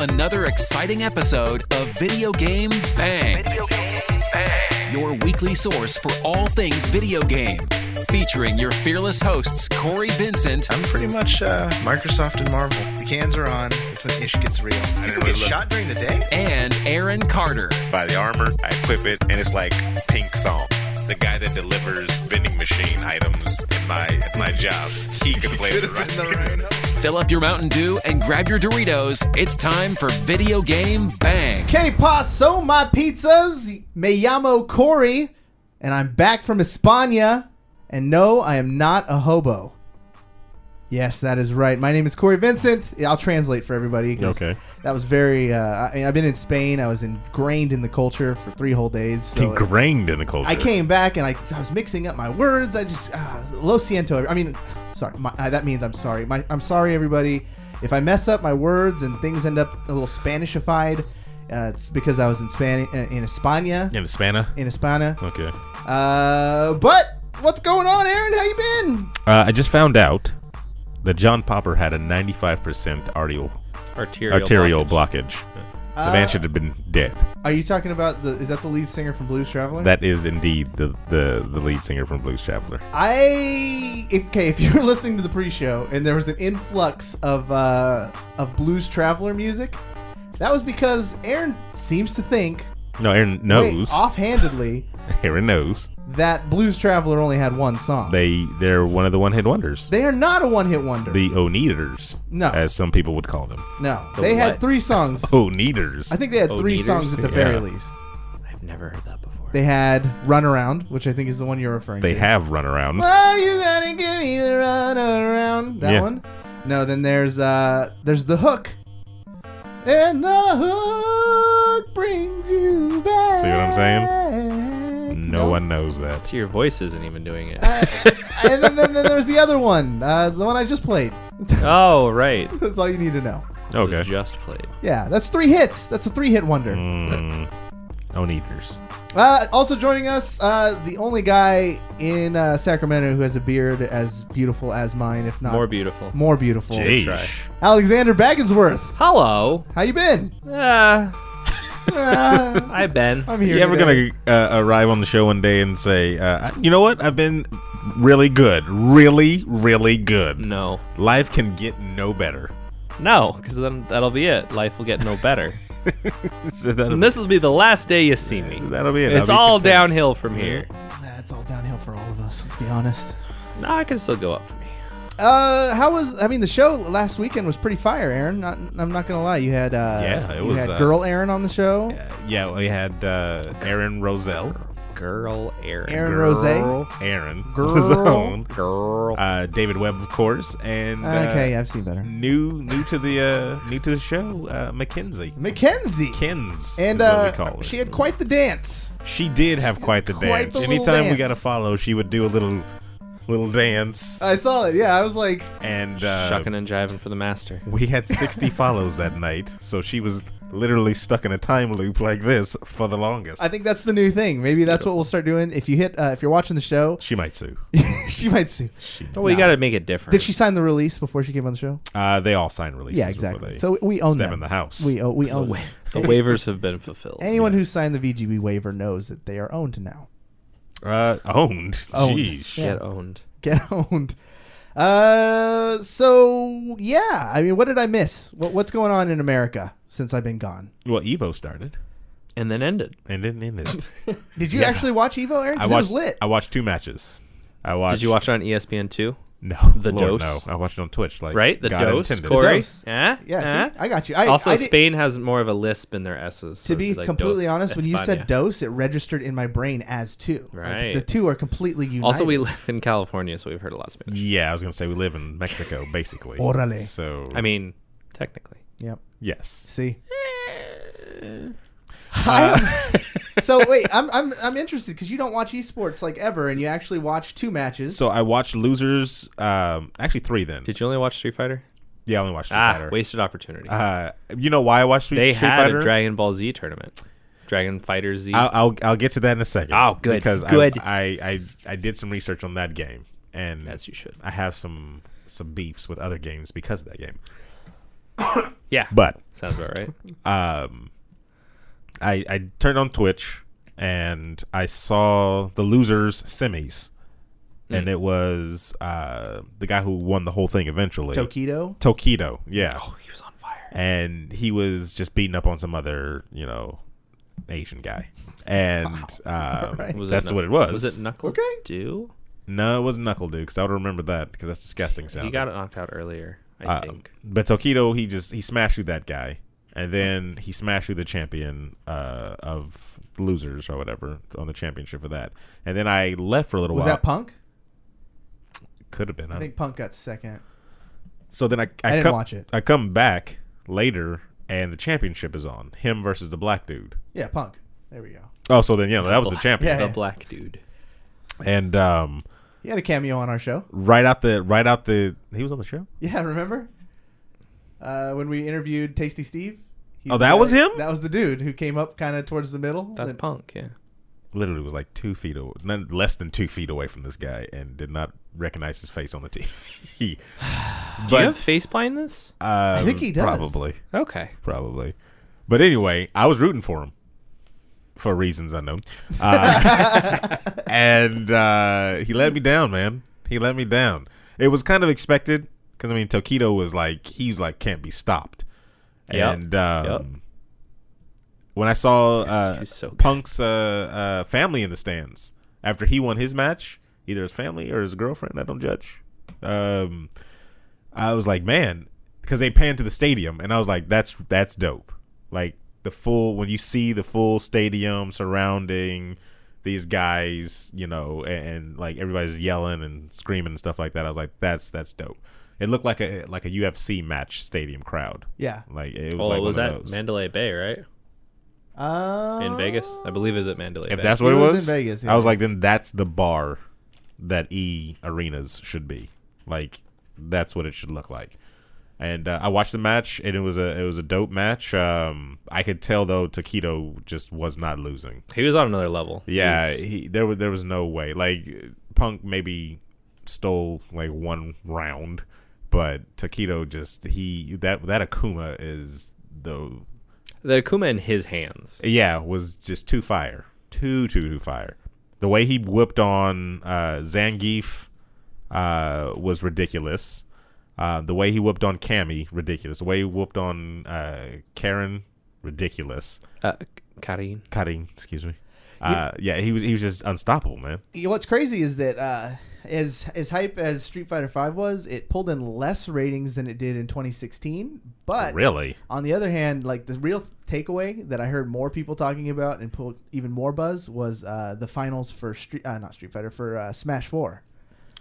another exciting episode of Video Game Bang. Your weekly source for all things video game. Featuring your fearless hosts, Cory Vincent. I'm pretty much Microsoft and Marvel. The cans are on. It's when ish gets real. People get shot during the day? And Aaron Carter. Buy the armor, I equip it, and it's like pink thong. The guy that delivers vending machine items at my job, he could play the right. Fill up your Mountain Dew and grab your Doritos. It's time for Video Game Bang. Que paso, my pizzas? Me llamo Cory, and I'm back from España. And no, I am not a hobo. Yes, that is right. My name is Cory Vincent. I'll translate for everybody. Okay. That was very... I've been in Spain. I was ingrained in the culture for 3 whole days. So ingrained in the culture. I came back and I was mixing up my words. I just... lo siento. I mean, sorry. That means I'm sorry. I'm sorry, everybody. If I mess up my words and things end up a little Spanishified, it's because I was in España. In España? In España. Okay. But... what's going on, Aaron? How you been? I just found out that John Popper had a 95% arterial blockage. The man should have been dead. Are you talking about is that the lead singer from Blues Traveler? That is indeed the lead singer from Blues Traveler. If you were listening to the pre-show and there was an influx of Blues Traveler music, that was because Aaron seems to think... No, Aaron knows. Offhandedly... Aaron knows that Blues Traveler only had one song. They're one of the one-hit wonders. They are not a one-hit wonder. The O-Neaters, no, as some people would call them. No, they had 3 songs. O-Neaters. I think they had 3 songs at the very least. I've never heard that before. They had Run Around, which I think is the one you're referring to. They have Run Around. Oh, you gotta give me the run around. That one. No, then there's the hook. And the hook brings you back. See what I'm saying? No one knows that. So your voice isn't even doing it. And then there's the other one, the one I just played. Oh, right. That's all you need to know. Okay. Just played. Yeah, that's 3 hits. That's a 3-hit wonder. O-Neaters. Also joining us, the only guy in Sacramento who has a beard as beautiful as mine, if not more beautiful. More beautiful. Try. Alexander Bagginsworth. Hello. How you been? I've been. I'm here. You ever gonna arrive on the show one day and say, you know what? I've been really good. Really, really good. No. Life can get no better. No, because then that'll be it. Life will get no better. And this will be the last day you see me. That'll be it. It's all downhill from here. It's all downhill for all of us, let's be honest. No, I can still go up for me. The show last weekend was pretty fire, Aaron. I'm not gonna lie. You had girl Aaron on the show. Yeah, we had Aaron Roselle. Girl Aaron. Aaron Rose. Aaron. Girl. Girl. David Webb, of course, and okay, I've seen better. New to the show, Mackenzie. Kins. And is what we call her. she had quite the dance. She did have quite the dance. The Anytime we dance. got a follow, she would do a little dance. I saw it. Yeah, I was like, and shucking and jiving for the master. We had 60 follows that night, so she was literally stuck in a time loop like this for the longest. I think that's the new thing. Maybe that's what we'll start doing. If you're watching the show, she might sue. She might sue. You got to make it different. Did she sign the release before she came on the show? They all signed releases. Yeah, exactly. So we own step them. in the house. We own them. The waivers have been fulfilled. Anyone who signed the VGB waiver knows that they are owned now. Owned. Jeez. Yeah. Get owned. So yeah, I mean, what did I miss? What's going on in America since I've been gone? Well, Evo started. And then ended. Did you actually watch Evo, Aaron? It was lit. I watched 2 matches. Did you watch it on ESPN 2? No. The Lord, Dose? No. I watched it on Twitch. Right? The God Dose? intended. Cory? The Dose. Yeah? Yeah, see? I got you. Also, Spain has more of a lisp in their S's. To be completely Dose, honest, when you España. said Dose, it registered in my brain as 2. Right. Like, the 2 are completely united. Also, we live in California, so we've heard a lot of Spanish. Yeah, I was going to say we live in Mexico, basically. Órale. So, I mean, technically. Yep. yes. See? So wait, I'm interested because you don't watch esports like ever, and you actually watch 2 matches. So I watched losers. Actually 3 then. Did you only watch Street Fighter? Yeah, I only watched Street Fighter. Wasted opportunity. You know why I watched Street Fighter? They had a Dragon Ball Z tournament. Dragon Fighter Z. I'll get to that in a second. Oh, good. Because Good. I did some research on that game, and as you should. I have some beefs with other games because of that game. Yeah. But sounds about right. I turned on Twitch and I saw the losers semis. And it was the guy who won the whole thing eventually. Tokido, yeah. Oh, he was on fire. And he was just beating up on some other, Asian guy. And that's what it was. Was it Knuckle Dew? No, it wasn't Knuckle Dew, because I would remember that, because that's disgusting sounding. He got it knocked out earlier, I think. But Tokido, he smashed through that guy. And then he smashed through the champion of losers or whatever on the championship for that. And then I left for a little while. Was that Punk? Could have been. I think Punk got second. So then I didn't watch it. I come back later, and the championship is on. Him versus the black dude. Yeah, Punk. There we go. Oh, so then, that was the champion. The black dude. And he had a cameo on our show. Right out the he was on the show? Yeah, remember? When we interviewed Tasty Steve? That was him? That was the dude who came up kind of towards the middle. That's Punk, yeah. Literally was like 2 feet away, less than 2 feet away from this guy, and did not recognize his face on the TV. Do you have face blindness? I think he does. Probably. Okay. Probably. But anyway, I was rooting for him for reasons unknown. And he let me down, man. He let me down. It was kind of expected because, Tokido was he's can't be stopped. Yep. And when I saw so Punk's family in the stands after he won his match, either his family or his girlfriend, I don't judge. I was like, man, because they panned to the stadium, and I was like, that's dope. When you see the full stadium surrounding these guys, and everybody's yelling and screaming and stuff like that. I was like, that's dope. It looked like a UFC match stadium crowd. Yeah. It was was one at of those. Mandalay Bay, right? In Vegas, I believe it was at Mandalay Bay. If that's what it was in Vegas, yeah. I was like, then that's the bar that arenas should be. That's what it should look like. And I watched the match, and it was a dope match. I could tell though Tokido just was not losing. He was on another level. Yeah, there was no way. Punk maybe stole one round, but Tokido just that Akuma is the Akuma in his hands. Yeah, was just too fire. Too fire. The way he whipped on Zangief was ridiculous. The way he whipped on Cammy, ridiculous. The way he whipped on Karen, ridiculous. Karin, excuse me. He was just unstoppable, man. What's crazy is that as hype as Street Fighter V was, it pulled in less ratings than it did in 2016. But really, on the other hand, the real takeaway that I heard more people talking about and pulled even more buzz was the finals for Smash 4.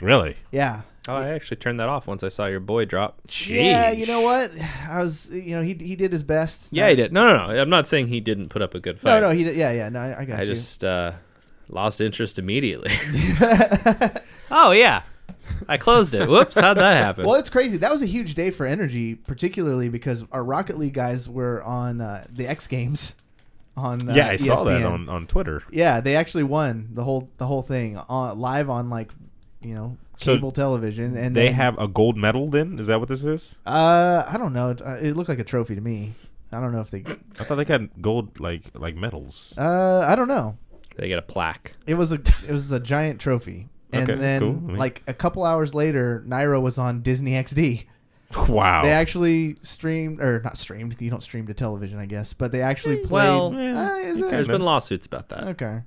Really? Yeah. Oh, I actually turned that off once I saw your boy drop. Jeez. Yeah, you know what? I was, he did his best. Yeah, he did. No. I'm not saying he didn't put up a good fight. No, he did. Yeah. No, I got you. I just lost interest immediately. Oh, yeah. I closed it. Whoops, how'd that happen? Well, it's crazy. That was a huge day for Energy, particularly because our Rocket League guys were on the X Games. I ESPN. Saw that on Twitter. Yeah, they actually won the whole thing live on cable television, and they have a gold medal. Then is that what this is? I don't know. It looked like a trophy to me. I don't know if they. I thought they got gold like medals. I don't know. They get a plaque. It was a giant trophy, and okay, then cool. a couple hours later, Nairo was on Disney XD. Wow. They actually streamed, or not streamed. You don't stream to television, I guess, but they actually played. Well, there's been lawsuits about that. Okay.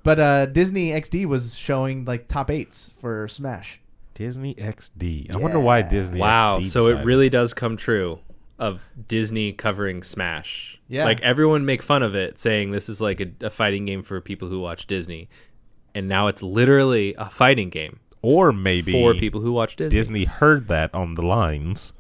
But Disney XD was showing top 8s for Smash. Disney XD. I wonder why Disney Wow, XD so decided. it really does come true of Disney covering Smash. Yeah. Everyone make fun of it, saying this is a fighting game for people who watch Disney. And now it's literally a fighting game. Or maybe for people who watch Disney. Disney heard that on the lines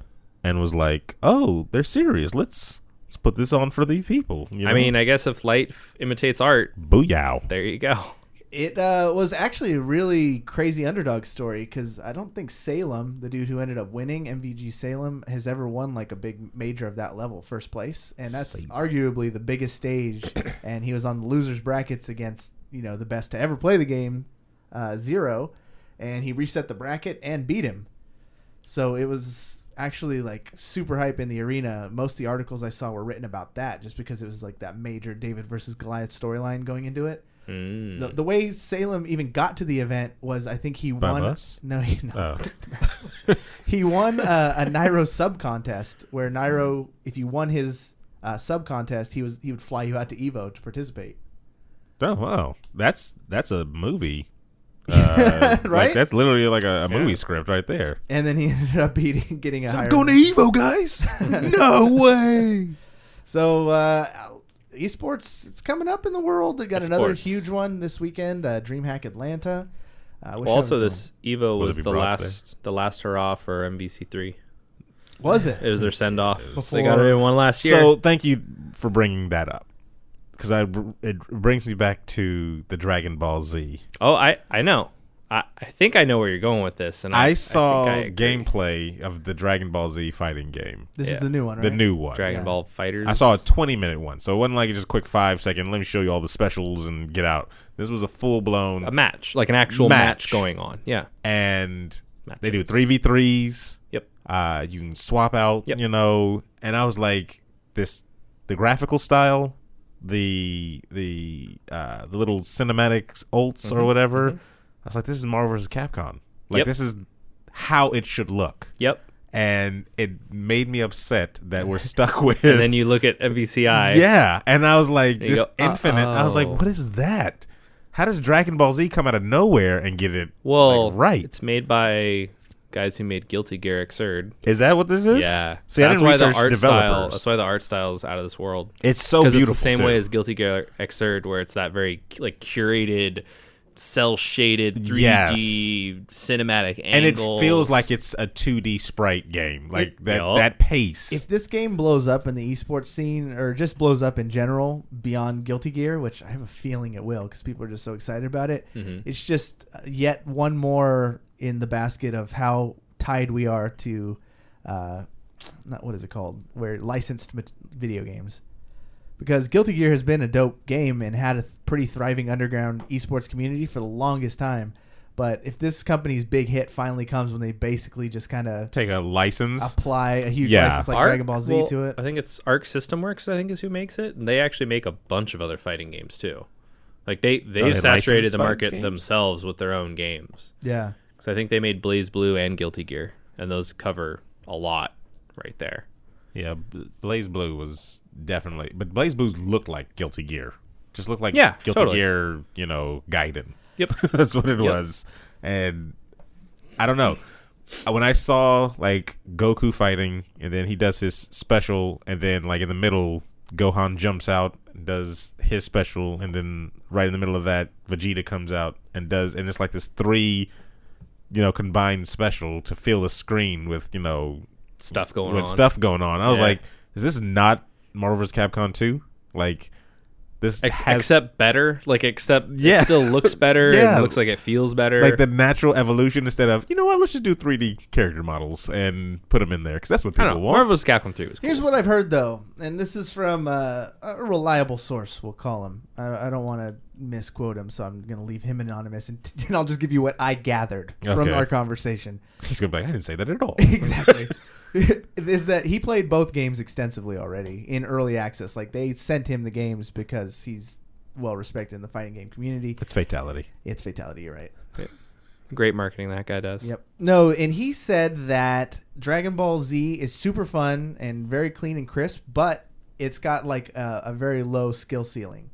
and was like, oh, they're serious. Let's put this on for the people. I mean, I guess if light imitates art. Booyah. There you go. It was actually a really crazy underdog story because I don't think Salem, the dude who ended up winning MVG Salem, has ever won a big major of that level, first place. And that's arguably the biggest stage. And he was on the losers brackets against, the best to ever play the game, Zero. And he reset the bracket and beat him. So it was actually like super hype in the arena. Most of the articles I saw were written about that, just because it was like that major David versus Goliath storyline going into it. The way Salem even got to the event was, I think he won. Us? No, he won a Nairo sub contest where Nairo, if you won his sub contest, he would fly you out to Evo to participate. Oh wow, that's a movie, right? Like, that's literally like a movie script right there. And then he ended up getting a higher. I'm going to Evo, guys. No way. So esports, it's coming up in the world. They got another huge one this weekend. DreamHack Atlanta. Also, this Evo was be the broadcast? last hurrah for MVC3. Was it? It was their send off. Before- They got it in one last year. So thank you for bringing that up, because it brings me back to the Dragon Ball Z. Oh, I know. I think I know where you're going with this. And I saw think I agree. gameplay of the Dragon Ball Z fighting game. This is the new one, right? The new one. Dragon Ball Fighters. I saw a 20-minute one, so it wasn't like just a quick 5-second, let me show you all the specials and get out. This was a full-blown a match, like an actual match going on. Yeah. And Match they do ups. 3v3s. Yep. You can swap out, Yep. and I was like, the graphical style, the little cinematics ults or whatever. I was like, this is Marvel vs. Capcom. Like, Yep. this is how it should look. Yep. And it made me upset that we're stuck with. And then you look at MVCI. Yeah, and I was like, And you this go, Infinite. I was like, what is that? How does Dragon Ball Z come out of nowhere and get it Well, right? It's made by guys who made Guilty Gear Xrd. Is that what this is? Yeah. See, I that's didn't why the research art developers. style. That's why the art style is out of this world. It's so Because beautiful. it's the same too. way as Guilty Gear Xrd, where it's that very like curated, cell shaded 3D cinematic and it angles. feels like it's a 2D sprite game, like Yup. that pace. If this game blows up in the esports scene, or just blows up in general beyond Guilty Gear, which I have a feeling it will, because people are just so excited about it, it's just yet one more in the basket of how tied we are to, not what is it called, where licensed video games. Because Guilty Gear has been a dope game and had a pretty thriving underground esports community for the longest time. But if this company's big hit finally comes when they basically just kind of take a license, apply a huge Yeah. license like Dragon Ball Z to it. I think it's Arc System Works, I think, is who makes it. And they actually make a bunch of other fighting games, too. Like, they've they saturated license the fighting market games? themselves with their own games. Yeah. So I think they made Blaze Blue and Guilty Gear. And those cover a lot right there. yeah, Blaze Blue was definitely, but Blaze Blue looked like Guilty Gear, just looked like Yeah, Guilty totally. Gear, Gaiden. Yep. That's what it was. And I don't know. When I saw like Goku fighting, and then he does his special, and then like in the middle, Gohan jumps out and does his special, and then right in the middle of that, Vegeta comes out and it's like this 3, combined special to fill the screen with, Stuff going on. stuff going on. I was Yeah. like, is this not Marvel vs. Capcom 2? Like, this has Except better. Like, except Yeah. it still looks better. Yeah. It looks like it feels better. like the natural evolution instead of, let's just do 3D character models and put them in there, because that's what I people don't know. want. Marvel vs. Capcom 3 was cool. Here's what I've heard, though, and this is from a reliable source, we'll call him. I don't want to misquote him, so I'm going to leave him anonymous, and I'll just give you what I gathered from Okay. our conversation. He's going to be like, I didn't say that at all. Exactly. Is that he played both games extensively already in early access. Like, they sent him the games because he's well respected in the fighting game community. It's fatality. It's fatality, you're right. Great marketing that guy does. Yep. No, and he said that Dragon Ball Z is super fun and very clean and crisp, but it's got like a very low skill ceiling.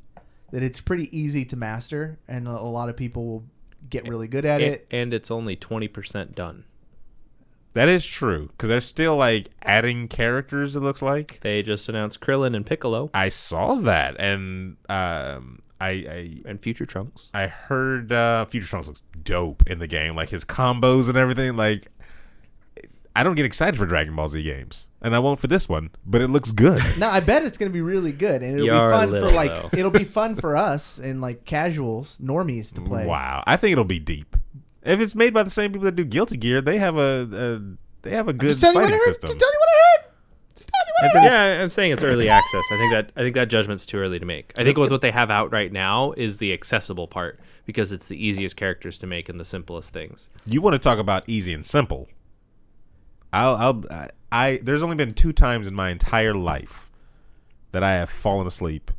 That it's pretty easy to master, and a lot of people will get really good at it. And it's only 20% done. That is true, because they're still like adding characters, it looks like. They just announced Krillin and Piccolo I saw that, and and Future Trunks. I heard Future Trunks looks dope in the game, like his combos and everything. Like, I don't get excited for Dragon Ball Z games, and I won't for this one, but it looks good. No, I bet it's going to be really good, and it'll You're be fun little, for like though. it'll be fun for us and like casuals, normies to play. Wow, I think it'll be deep. If it's made by the same people that do Guilty Gear, they have a good Just tell you what I fighting heard. system. Just tell you what I heard. Just tell you what I heard. Yeah, I'm saying it's early access. I think that judgment's too early to make. I think with what they have out right now is the accessible part, because it's the easiest characters to make and the simplest things. You want to talk about easy and simple? There's only been 2 times in my entire life that I have fallen asleep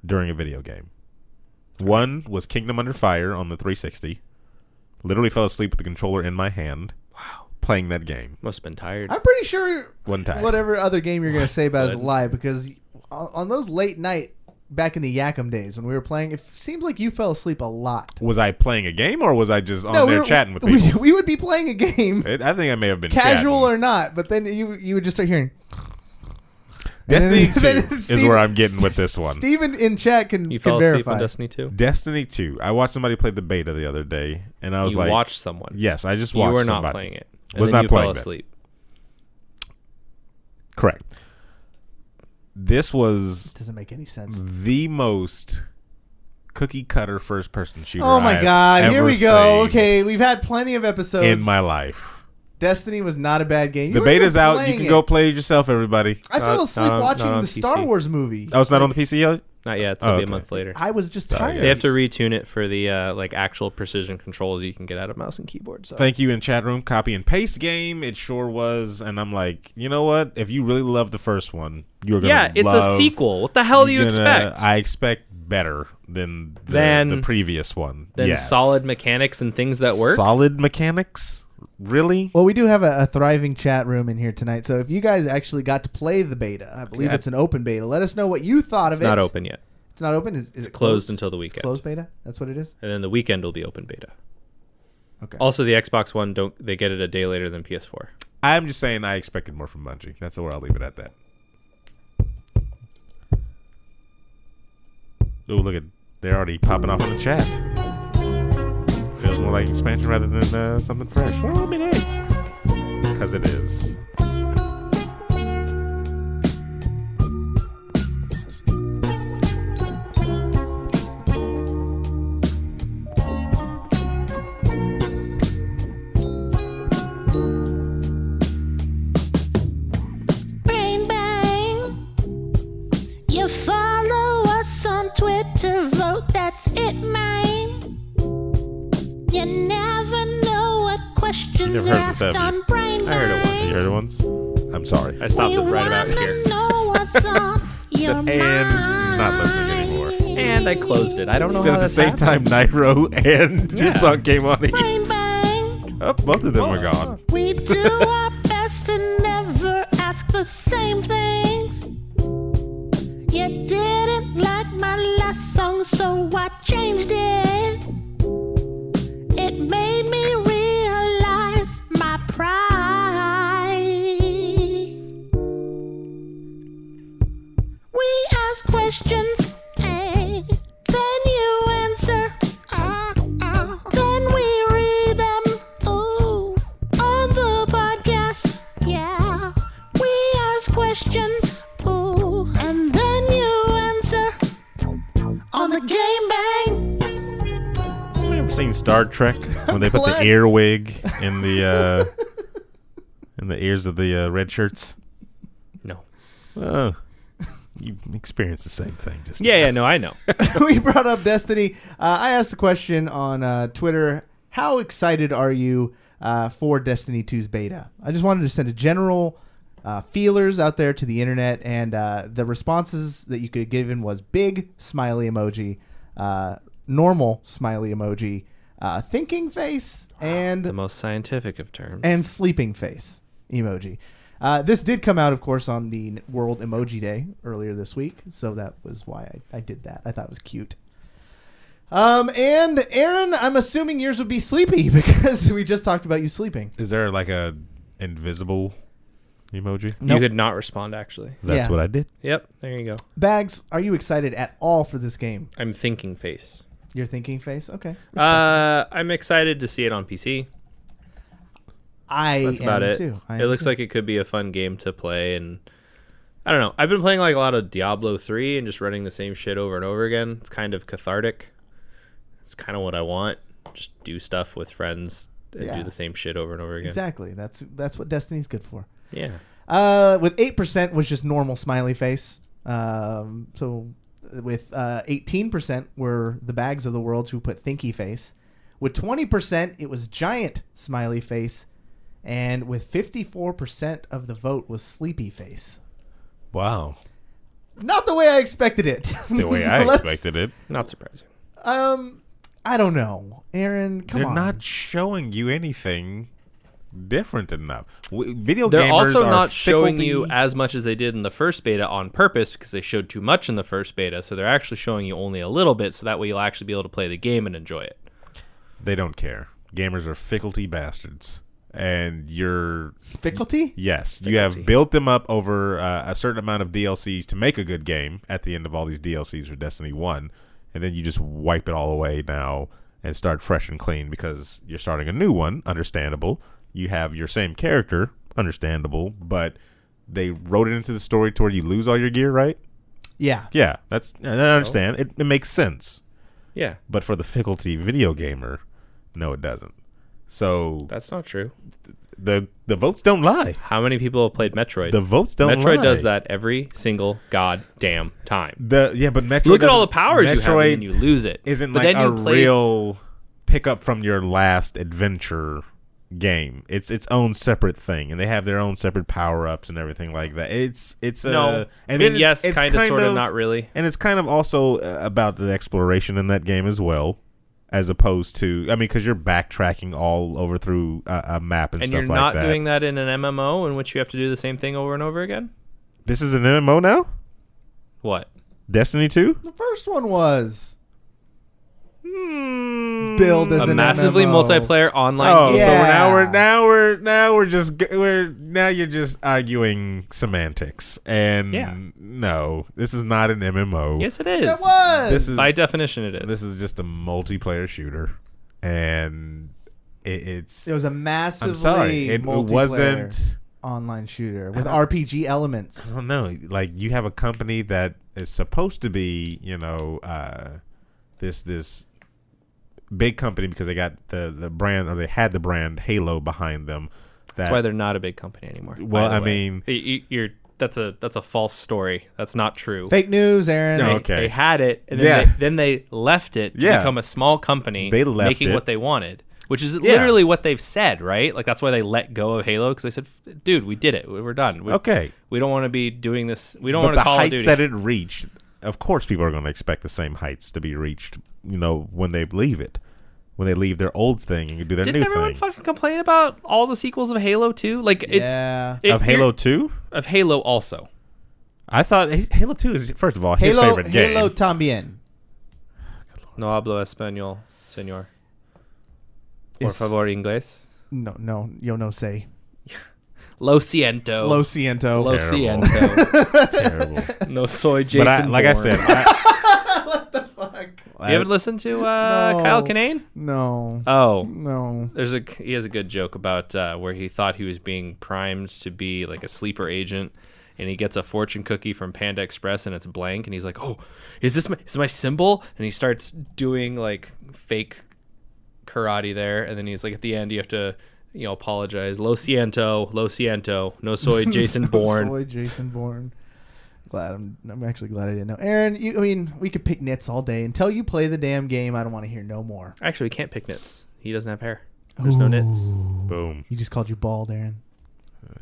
during a video game. One was Kingdom Under Fire on the 360. Literally fell asleep with the controller in my hand. Wow. Playing that game. Must have been tired. I'm pretty sure One time. whatever other game you're going to say about is a lie, because on those late night, back in the Yakum days when we were playing, it seems like you fell asleep a lot. Was I playing a game or was I just on there chatting with people? We would be playing a game, I think I may have been casual chatting. or not, but then you would just start hearing. Destiny 2 then is where I'm getting with this one. Steven in chat can You fell verify. asleep on Destiny 2? Destiny 2. I watched somebody play the beta the other day, and I was You like... watched someone. Yes, I just watched You were somebody. not playing it. And Was then not you playing fell that. asleep. Correct. This was Doesn't make any sense. the most cookie cutter first person shooter Oh my I've god, here ever we go. seen Okay, we've had plenty of episodes. in my life. Destiny was not a bad game. The weren't even beta's out. You playing can it. go play it yourself, everybody. I fell asleep watching not on the Star PC. Wars movie. Oh, it's not on the PC yet? Not yet. It'll be okay. a month later. I was just Sorry, tired. They have to retune it for the actual precision controls you can get out of mouse and keyboard. So Thank you in chat room. Copy and paste game. It sure was. And I'm like, you know what? If you really love the first one, you're going to yeah, it's a sequel. What the hell do you expect? I expect better than the previous one. Then Yes. solid mechanics and things that work. Solid mechanics? Really? Well, we do have a thriving chat room in here tonight. So if you guys actually got to play the beta, I believe it's an open beta. Let us know what you thought It's of it. not open yet. It's not open? Is It's it closed until the weekend. Closed beta? That's what it is? And then the weekend will be open beta. Okay. Also, the Xbox One they get it a day later than PS4. I'm just saying I expected more from Bungie. That's where I'll leave it at that. Oh, look at... They're already popping off in the chat. Feels more like expansion rather than something fresh. Well, I mean, hey. Because it is. Bang, bang. You follow us on Twitter, vote, that's it, man. You never know what questions Never are heard this, asked have you? on Brain I heard it once. Bang. You heard it once? I'm sorry. I stopped We it right about wanna here. know what's on your And mind. not listening anymore. And I closed it. I don't know Said how at the that same time, Nairo and Yeah. this song came on again. Brain Bang. Oh, both of them are gone. We do our best to never ask the same things. You didn't like my last song, so I changed it. It made me realize my pride. We ask questions, then you answer. Then we read them, on the podcast. Yeah, we ask questions, and then you answer on the Game Bang. Has anybody ever seen Star Trek when they put the What? earwig in the ears of the red shirts? No. Oh, you experienced the same thing. Just Yeah, no, I know. We brought up Destiny. I asked the question on Twitter, how excited are you for Destiny 2's beta? I just wanted to send a general feelers out there to the internet, and the responses that you could have given was big smiley emoji, normal smiley emoji, thinking face, The and most scientific of terms. sleeping face emoji. This did come out, of course, on the World Emoji Day earlier this week, so that was why I did that. I thought it was cute. And Aaron, I'm assuming yours would be sleepy because we just talked about you sleeping. Is there like a invisible emoji? You could not respond, actually. That's Yeah. what I did. Yep, there you go. Bags, are you excited at all for this game? I'm thinking face. Your thinking face? Okay. I'm excited to see it on PC. That's about it. Too. It looks like it could be a fun game to play, and I don't know. I've been playing like a lot of Diablo 3 and just running the same shit over and over again. It's kind of cathartic. It's kind of what I want. Just do stuff with friends and Yeah. do the same shit over and over again. Exactly. That's what Destiny's good for. Yeah. With 8% was just normal smiley face. So with 18% were the bags of the world who put thinky face. With 20%, it was giant smiley face. and with 54% of the vote was Sleepy Face. Wow. Not the way I expected it. The way I expected it. Not surprising. I don't know. Aaron, come They're on. not showing you anything different enough. Video They're gamers also are not showing fickle-y. you as much as they did in the first beta on purpose because they showed too much in the first beta. So they're actually showing you only a little bit so that way you'll actually be able to play the game and enjoy it. They don't care. Gamers are fickle-y bastards. And you're... Fickle-y? Yes. You have built them up over a certain amount of DLCs to make a good game at the end of all these DLCs for Destiny 1. And then you just wipe it all away now and start fresh and clean because you're starting a new one. Understandable. You have your same character. Understandable. But they wrote it into the story to where you lose all your gear, right? Yeah. Yeah. I understand. It makes sense. Yeah. But for the fickle-y video gamer, no, it doesn't. So That's not true. the votes don't lie. How many people have played Metroid? The votes don't lie. Metroid does that every single goddamn time. But Metroid Look at all the doesn't- powers you have Metroid and you lose it. Isn't But like then a you play- real pickup from your last adventure game. It's its own separate thing, and they have their own separate power ups and everything like that. It's No. and I mean, then yes, it's kind of, sort of, not really. and it's kind of also about the exploration in that game as well. As opposed to, because you're backtracking all over through a map and And stuff you're like not that. doing that in an MMO in which you have to do the same thing over and over again? This is an MMO now? What? Destiny 2? The first one was billed as A an massively MMO. multiplayer online Oh, game. Yeah. so now you're just arguing semantics, and Yeah. no, this is not an MMO. Yes, it is. It was. This is By definition, it is. This is just a multiplayer shooter, and it's. It was a massively I'm sorry, it multiplayer wasn't. online shooter with RPG elements. I don't know. Like you have a company that is supposed to be, this big company because they got the brand, or they had the brand Halo behind them. That's why they're not a big company anymore. Well, by the I way. mean- you're that's a false story. That's not true. Fake news, Aaron. No. They, Okay. they had it, and Yeah. then they left it to Yeah. become a small company, They left making it. what they wanted, which is literally what they've said, right? Like that's why they let go of Halo because they said, "Dude, we did it. We're done. Okay. We don't want to be doing this. We don't But want to the Call of heights Duty." that it reached, of course, people are going to expect the same heights to be reached. When they leave it, when they leave their old thing and do their Didn't new everyone thing. fucking complain about all the sequels of Halo 2? Like Yeah. it's Of Halo 2, of Halo also. I thought Halo 2 is first of all his Halo, favorite game. Halo también. No hablo español, señor. Por It's- favor, inglés. No, yo no sé. Lo siento. Lo siento. Lo Terrible. siento. Terrible. No soy Jason But like I Bourne. said, You haven't listened to Kyle Kinane? No. Oh, No. he has a good joke about where he thought he was being primed to be like a sleeper agent, and he gets a fortune cookie from Panda Express and it's blank, and he's like, "Oh, is my symbol?" And he starts doing like fake karate there, and then he's like, at the end, you have to apologize. Lo siento, no soy Jason Bourne. Soy Jason Bourne. I'm actually glad I didn't know. Aaron, we could pick nits all day until you play the damn game. I don't want to hear no more. Actually, we can't pick nits. He doesn't have hair. There's no nits. boom, He just called you bald, Aaron.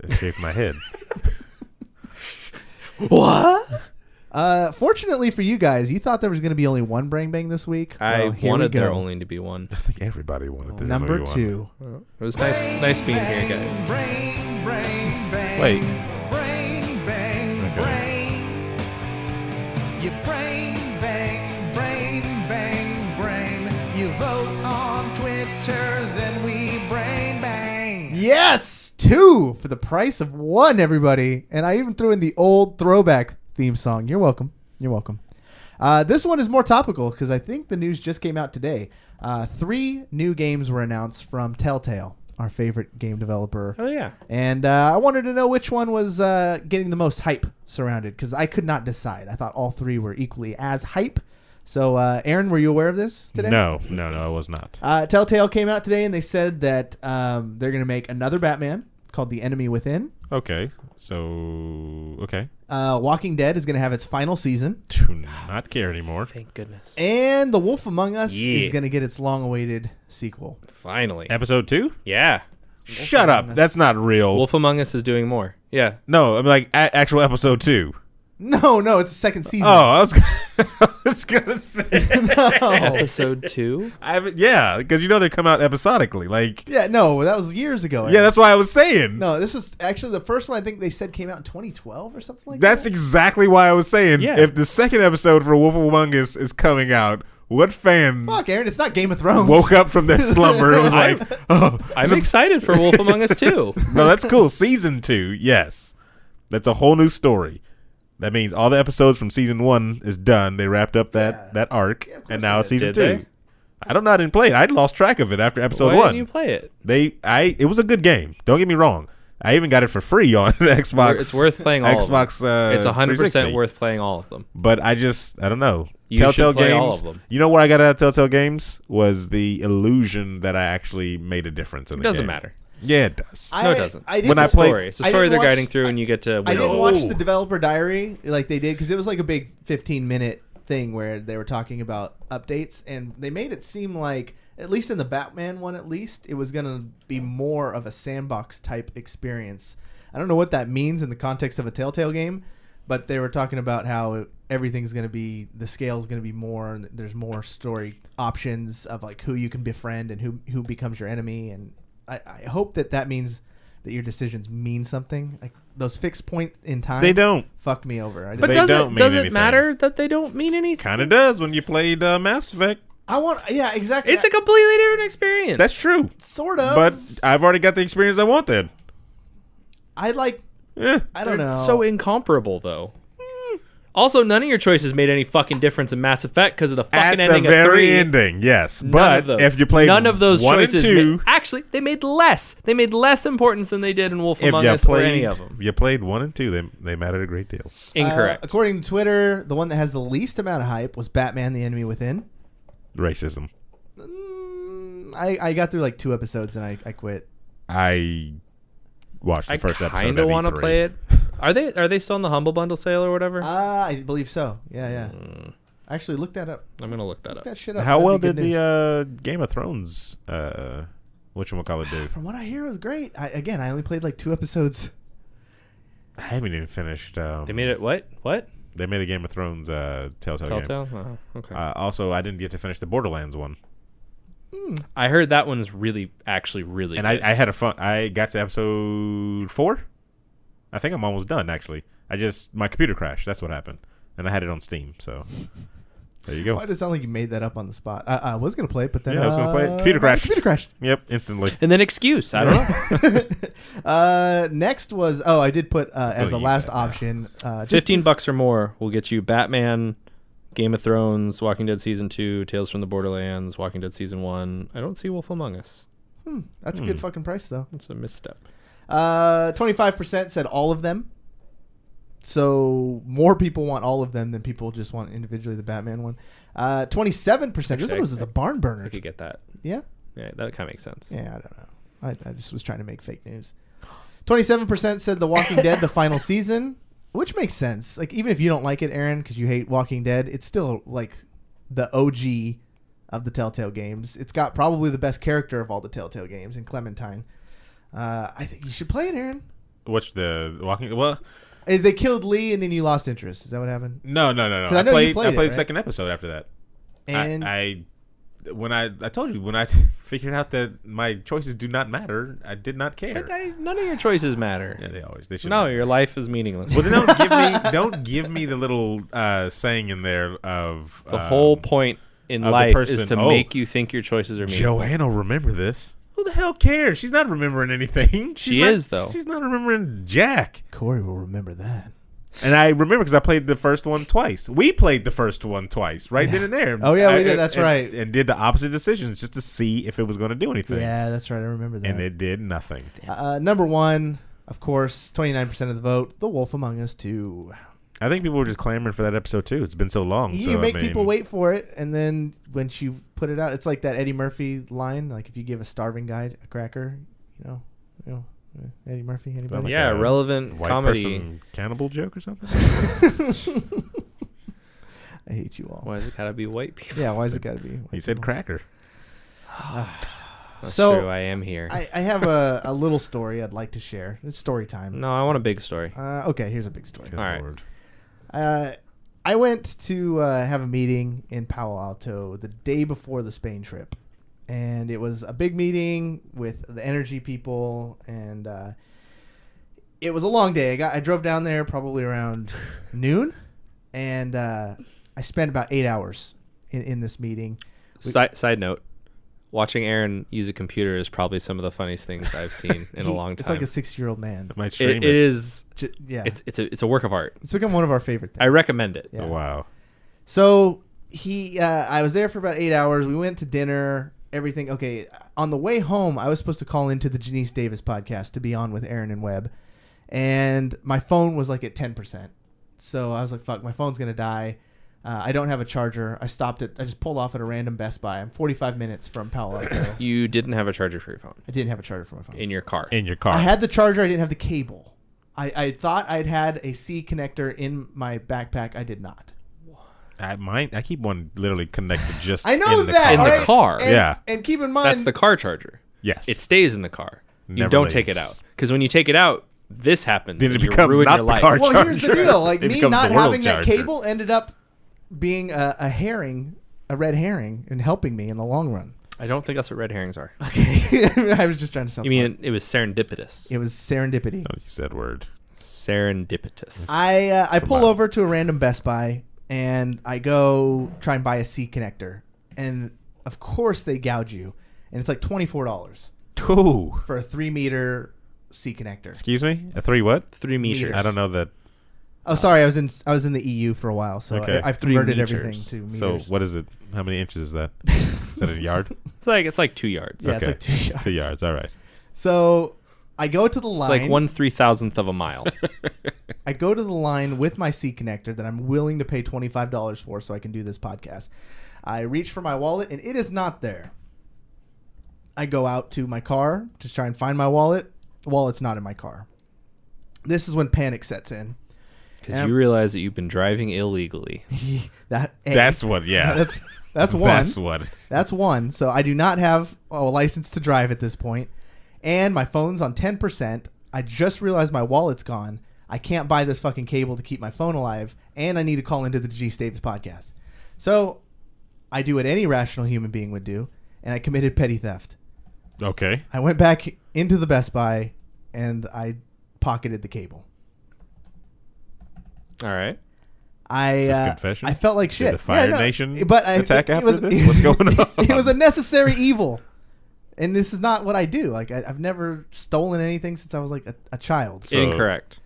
it shaved my head. What? Fortunately for you guys, you thought there was going to be only one Brain Bang this week. I Well, here we wanted there go. only to be one. I think everybody wanted to Number be one. 2. It was nice being here, guys. Wait, okay. You brain bang. You vote on Twitter, then we brain bang. Yes, 2 for the price of 1, everybody. And I even threw in the old throwback theme song. You're welcome. This one is more topical because I think the news just came out today. 3 new games were announced from Telltale, our favorite game developer. Oh yeah. And I wanted to know which one was getting the most hype surrounded because I could not decide. I thought all 3 were equally as hype. So, Aaron, were you aware of this today? No, I was not. Telltale came out today and they said that they're going to make another Batman called The Enemy Within. Okay, so Walking Dead is going to have its final season. do not care anymore. Thank goodness. And The Wolf Among Us Yeah. is going to get its long-awaited sequel. Finally. Episode 2? Yeah. Shut up. That's not real. Wolf Among Us is doing more. Yeah. No, I'm like actual episode 2. No, it's the second season. Oh, I was gonna say Episode 2? yeah, because they come out episodically. Like, yeah, no, that was years ago. yeah, that's why I was saying. No, this was actually the first one. I think they said came out in 2012 or something like That's that. exactly why I was saying. Yeah. If the second episode for Wolf Among Us is coming out, what fan Fuck, Aaron, it's not Game of Thrones. woke up from their slumber and was like, "Oh, I'm excited for Wolf Among Us 2. no, that's cool." Season 2, yes, that's a whole new story. That means all the episodes from season 1 is done. They wrapped up that arc, and now it's season 2. Did I don't know. I didn't play it. I lost track of it after episode Why 1. didn't you play it? It was a good game. Don't get me wrong. I even got it for free on Xbox. It's worth playing all Xbox, of them. It's 100% 360. worth playing all of them. But I don't know. You Telltale should play games. all of them. You know where I got out of Telltale games was the illusion that I actually made a difference in the game. It doesn't matter. Yeah, it does. No, it doesn't. When I played- It's a story they're guiding through, and you get to. I didn't watch the developer diary like they did because it was like a big 15-minute thing where they were talking about updates, and they made it seem like, at least in the Batman one, it was going to be more of a sandbox type experience. I don't know what that means in the context of a Telltale game, but they were talking about how everything's going to be, the scale's going to be more, and there's more story options of like who you can befriend and who becomes your enemy, and I hope that means that your decisions mean something. Like those fixed point in time, They don't. fucked me over. But They don't mean does it anything. matter that they don't mean anything? Kind of does when you played Mass Effect. Yeah, exactly. It's a completely different experience. That's true. sort of, But I've already got the experience I want then. I like. Eh. I don't know. So incomparable, though. Also, none of your choices made any fucking difference in Mass Effect because of the fucking At ending the very of 3. ending, yes. None But of those. if you played none of those 1 choices, and 2, actually, they made less. They made less importance than they did in Wolf if Among you Us or any of them. played 1 and 2, they mattered a great deal. Incorrect. According to Twitter, the one that has the least amount of hype was Batman: The Enemy Within. Racism. I got through like 2 episodes and I quit. I watched the first episode. I kind of want to play it. Are they still in the Humble Bundle sale or whatever? I believe so. Yeah. Actually, look that up. I'm gonna look that Look up. that shit up. How That'd well be did good news. the Game of Thrones whatchamacallit do? From what I hear, it was great. I only played like 2 episodes. I haven't even finished. They made it what? They made a Game of Thrones Telltale game. Telltale? Oh, okay. Also, I didn't get to finish the Borderlands one. I heard that one's actually really And good. I had a fun. I got to episode 4. I think I'm almost done, actually. My computer crashed. That's what happened. And I had it on Steam, so there you go. Why does it sound like you made that up on the spot? I was going to play it, but then Yeah, I was gonna play it. Computer crashed. Computer crashed. Yep, instantly. and then excuse. I don't know. Next was, I did put as a use last that now. option. $15 or more will get you Batman, Game of Thrones, Walking Dead Season 2, Tales from the Borderlands, Walking Dead Season 1. I don't see Wolf Among Us. That's a good fucking price, though. It's a misstep. 25% said all of them. So more people want all of them than people just want individually the Batman one. 27%. This Actually, one was just a barn burner. I could get that. Yeah? Yeah, that kind of makes sense. Yeah, I don't know. I just was trying to make fake news. 27% said The Walking Dead, the final season, which makes sense. Like, even if you don't like it, Aaron, because you hate Walking Dead, it's still like the OG of the Telltale games. It's got probably the best character of all the Telltale games in Clementine. I think you should play it, Aaron. What's the Walking? Well, They killed Lee and then you lost interest. Is that what happened? no. I know you I played played it, right? the second episode after that. And I told you when I figured out that my choices do not matter, I did not care. None of your choices matter. Yeah, they should. No, your life is meaningless. Well, then don't give me the little saying in there of The whole point in of the life person, is to make you think your choices are meaningful. Joanne will remember this. Who the hell cares? She's not remembering anything. She is, though. She's not remembering Jack. Cory will remember that. And I remember because I played the first one twice. We played the first one twice, right then and there. Oh, yeah, we did. That's right. And did the opposite decisions just to see if it was going to do anything. Yeah, that's right. I remember that. And it did nothing. Number 1, of course, 29% of the vote, The Wolf Among Us 2. I think people were just clamoring for that episode too. It's been so long. You make people wait for it, and then when she put it out, it's like that Eddie Murphy line. Like if you give a starving guy a cracker, you know, Eddie Murphy. Anybody? Like Yeah, a relevant white comedy. person cannibal joke or something. I hate you all. Why has it gotta be white people? Yeah, why is it got to be? He said cracker. That's So, true. I am here. I have a little story I'd like to share. It's story time. No, I want a big story. Okay, here's a big story. Good All right. Lord. I went to have a meeting in Palo Alto the day before the Spain trip. And it was a big meeting with the energy people. And it was a long day. I drove down there probably around noon. And I spent about 8 hours in this meeting. Side note. Watching Aaron use a computer is probably some of the funniest things I've seen in a long time. It's like a 60-year-old man. I might stream It is. Yeah. It's a work of art. It's become one of our favorite things. I recommend it. Yeah. Oh, wow. So I was there for about 8 hours. We went to dinner, everything. Okay. On the way home, I was supposed to call into the Janice Davis podcast to be on with Aaron and Webb. And my phone was like at 10%. So I was like, fuck, my phone's going to die. I don't have a charger. I stopped it. I just pulled off at a random Best Buy. I'm 45 minutes from Palo Alto. You didn't have a charger for your phone I didn't have a charger for my phone. in your car. In your car. I had the charger. I didn't have the cable. I thought I'd had a C connector in my backpack. I did not. I keep one literally connected just I know in the that. car. In the alright? car. And, Yeah. And keep in mind. That's the car charger. Yes. It stays in the car. You Never don't take it leaves. out. Because when you take it out, this happens. Then it and you becomes ruin not your the life. car Well, here's the charger. deal. Like It me becomes not the world having that charger. cable ended up being a herring, a red herring, and helping me in the long run. I don't think that's what red herrings are. Okay. I was just trying to sound You smart. mean it was serendipitous? It was serendipity. Don't use that word. Serendipitous. I pull Come on. over to a random Best Buy and I go try and buy a C connector, and of course they gouge you, and it's like $24 Ooh. for a 3-meter C connector. Excuse me? A 3 what? 3 meters. I don't know that. Oh, sorry, I was in the EU for a while, so Okay. I've 3 converted meters. everything to meters. So what is it? How many inches is that? Is that a yard? It's like 2 yards. Yeah, it's like 2 yards. 2 yards. All right. So I go to the It's line. like 1/3000th of a mile. I go to the line with my C connector that I'm willing to pay $25 for so I can do this podcast. I reach for my wallet and it is not there. I go out to my car to try and find my wallet. The wallet's not in my car. This is when panic sets in. Because you realize that you've been driving illegally. That's what, yeah. That's one. That's what. That's one. So I do not have a license to drive at this point. And my phone's on 10%. I just realized my wallet's gone. I can't buy this fucking cable to keep my phone alive. And I need to call into the G. Davis podcast. So I do what any rational human being would do. And I committed petty theft. Okay. I went back into the Best Buy and I pocketed the cable. All right. Is this confession? I felt like shit. Did the Fire Nation but attack it after was, this? What's going on? It was a necessary evil. And this is not what I do. Like I've never stolen anything since I was like a child. So- Incorrect.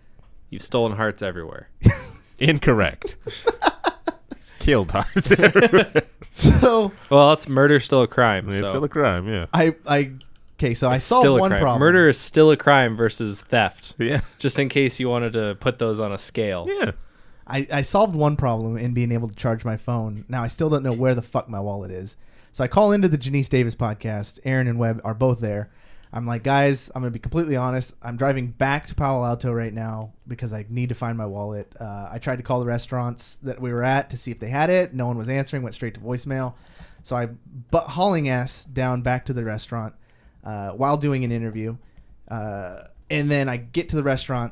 You've stolen hearts everywhere. Incorrect. He's killed hearts everywhere. So Well, that's murder still a crime. It's so. still a crime, yeah. okay, so I It's solved still a one crime. problem. Murder is still a crime versus theft. Yeah. Just in case you wanted to put those on a scale. Yeah. I solved one problem in being able to charge my phone. Now I still don't know where the fuck my wallet is. So I call into the Janice Davis podcast. Aaron and Webb are both there. I'm like, guys, I'm going to be completely honest. I'm driving back to Palo Alto right now because I need to find my wallet. I tried to call the restaurants that we were at to see if they had it. No one was answering. Went straight to voicemail. So I hauling ass down back to the restaurant while doing an interview. And then I get to the restaurant.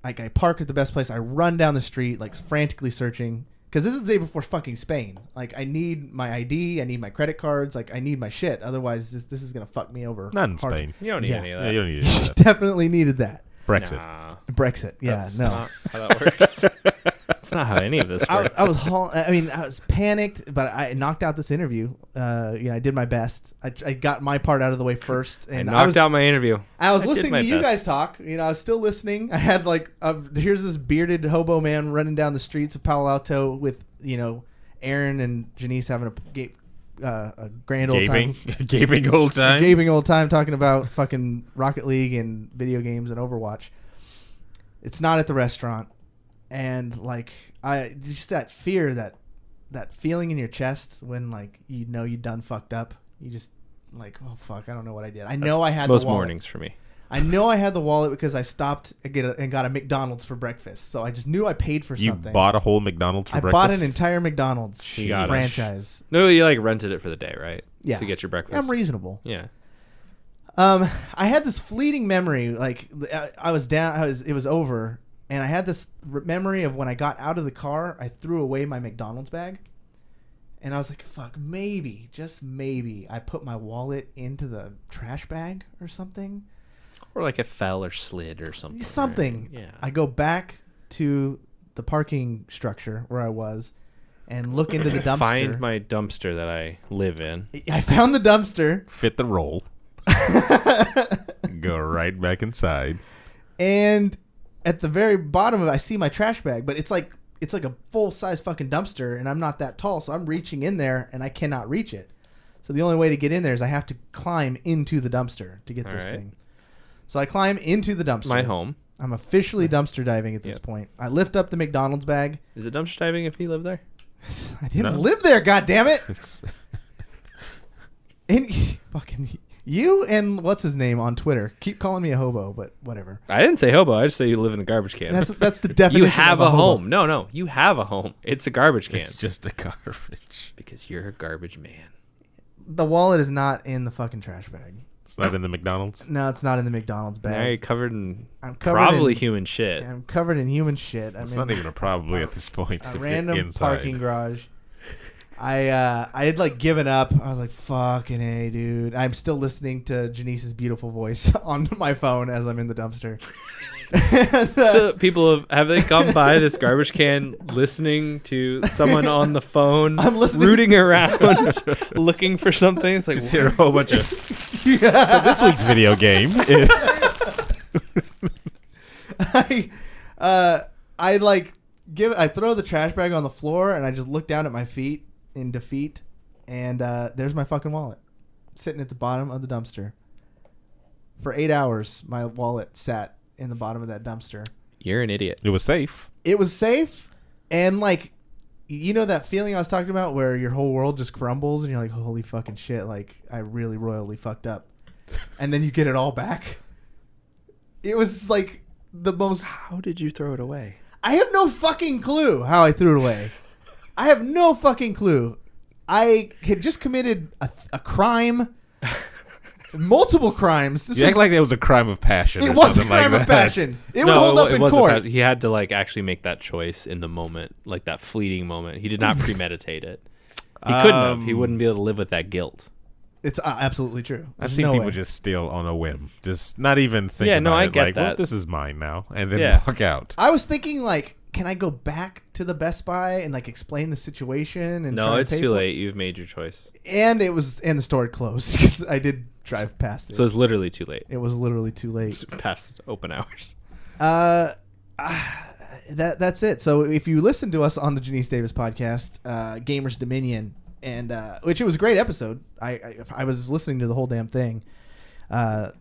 Like I park at the best place. I run down the street, like frantically searching, because this is the day before fucking Spain. Like I need my ID, I need my credit cards, like I need my shit. Otherwise, this is gonna fuck me over. Not in hard. Spain. You don't need Yeah. any of Yeah, that. you don't need to do that. Definitely needed that. Brexit. Nah, Brexit. Yeah, that's no. not how that works. That's not how any of this works. I was panicked, but I knocked out this interview. I did my best. I got my part out of the way first, and I knocked out my interview. I was I did listening my to you best. guys talk. I was still listening. I had here's this bearded hobo man running down the streets of Palo Alto with Aaron and Janice having a grand old Gaping. time. Gaping old time. Gaping old time talking about fucking Rocket League and video games and Overwatch. It's not at the restaurant. And just that fear, that feeling in your chest when you done fucked up. You just oh fuck, I don't know what I did. I know I had most the wallet. mornings for me. I know I had the wallet because I stopped and got a McDonald's for breakfast. So I just knew I paid for You something. bought a whole McDonald's for I breakfast? bought an entire McDonald's You got it. franchise. No, you rented it for the day, right? Yeah. To get your breakfast. I'm reasonable. Yeah. I had this fleeting memory, like I was down, it was over, and I had this memory of when I got out of the car, I threw away my McDonald's bag, and I was like, fuck, maybe, just maybe, I put my wallet into the trash bag or something. Or like it fell or slid or something. Something. Right? Yeah. I go back to the parking structure where I was and look into the dumpster. Find my dumpster that I live in. I found the dumpster. Fit the roll. Go right back inside. And at the very bottom of it, I see my trash bag, but it's like a full-size fucking dumpster, and I'm not that tall, so I'm reaching in there, and I cannot reach it. So the only way to get in there is I have to climb into the dumpster to get this thing. So I climb into the dumpster. My home. I'm officially dumpster diving at this point. I lift up the McDonald's bag. Is it dumpster diving if you live there? I didn't live there, goddammit. And fucking you and what's his name on Twitter keep calling me a hobo, but whatever. I didn't say hobo. I just say you live in a garbage can. That's the definition. You have of a hobo. home. No, you have a home. It's a garbage can. It's just a garbage. Because you're a garbage man. The wallet is not in the fucking trash bag. It's not in the McDonald's? No, it's not in the McDonald's bag. Now you're covered in I'm covered probably in- human shit. I'm covered in human shit. It's not even a probably at this point. A if you're random inside. parking garage. I had like given up. I was like, fucking A, dude. I'm still listening to Janice's beautiful voice on my phone as I'm in the dumpster. So people have they come by this garbage can listening to someone on the phone I'm listening. rooting around looking for something? It's like, Just hear a whole bunch of... So this week's video game is... I throw the trash bag on the floor and I just look down at my feet in defeat, and there's my fucking wallet sitting at the bottom of the dumpster. For 8 hours, my wallet sat in the bottom of that dumpster. you're an idiot. It was safe. It was safe, and like, you know that feeling I was talking about where your whole world just crumbles and you're like, holy fucking shit, like I really royally fucked up. And then you get it all back. It was like the most... How did you throw it away? I have no fucking clue how I threw it away. I have no fucking clue. I had just committed a crime, multiple crimes. You act like it was a crime of passion. It or was a something crime like of that. passion. It would hold up in wasn't court. He had to like actually make that choice in the moment, like that fleeting moment. He did not premeditate it. He couldn't have. He wouldn't be able to live with that guilt. It's absolutely true. I've There's seen no people way. just steal on a whim, just not even thinking. Yeah, no, about I it. get like, well, that. this is mine now, and then Yeah. walk out. I was thinking, like, can I go back to the Best Buy and like explain the situation? And No, try and it's pay too for it? late. You've made your choice. And the store had closed because I did drive past it. So it's literally too late. It was literally too late. Past open hours. That's it. So if you listen to us on the Janice Davis podcast, Gamers Dominion, and which it was a greght episode. I was listening to the whole damn thing.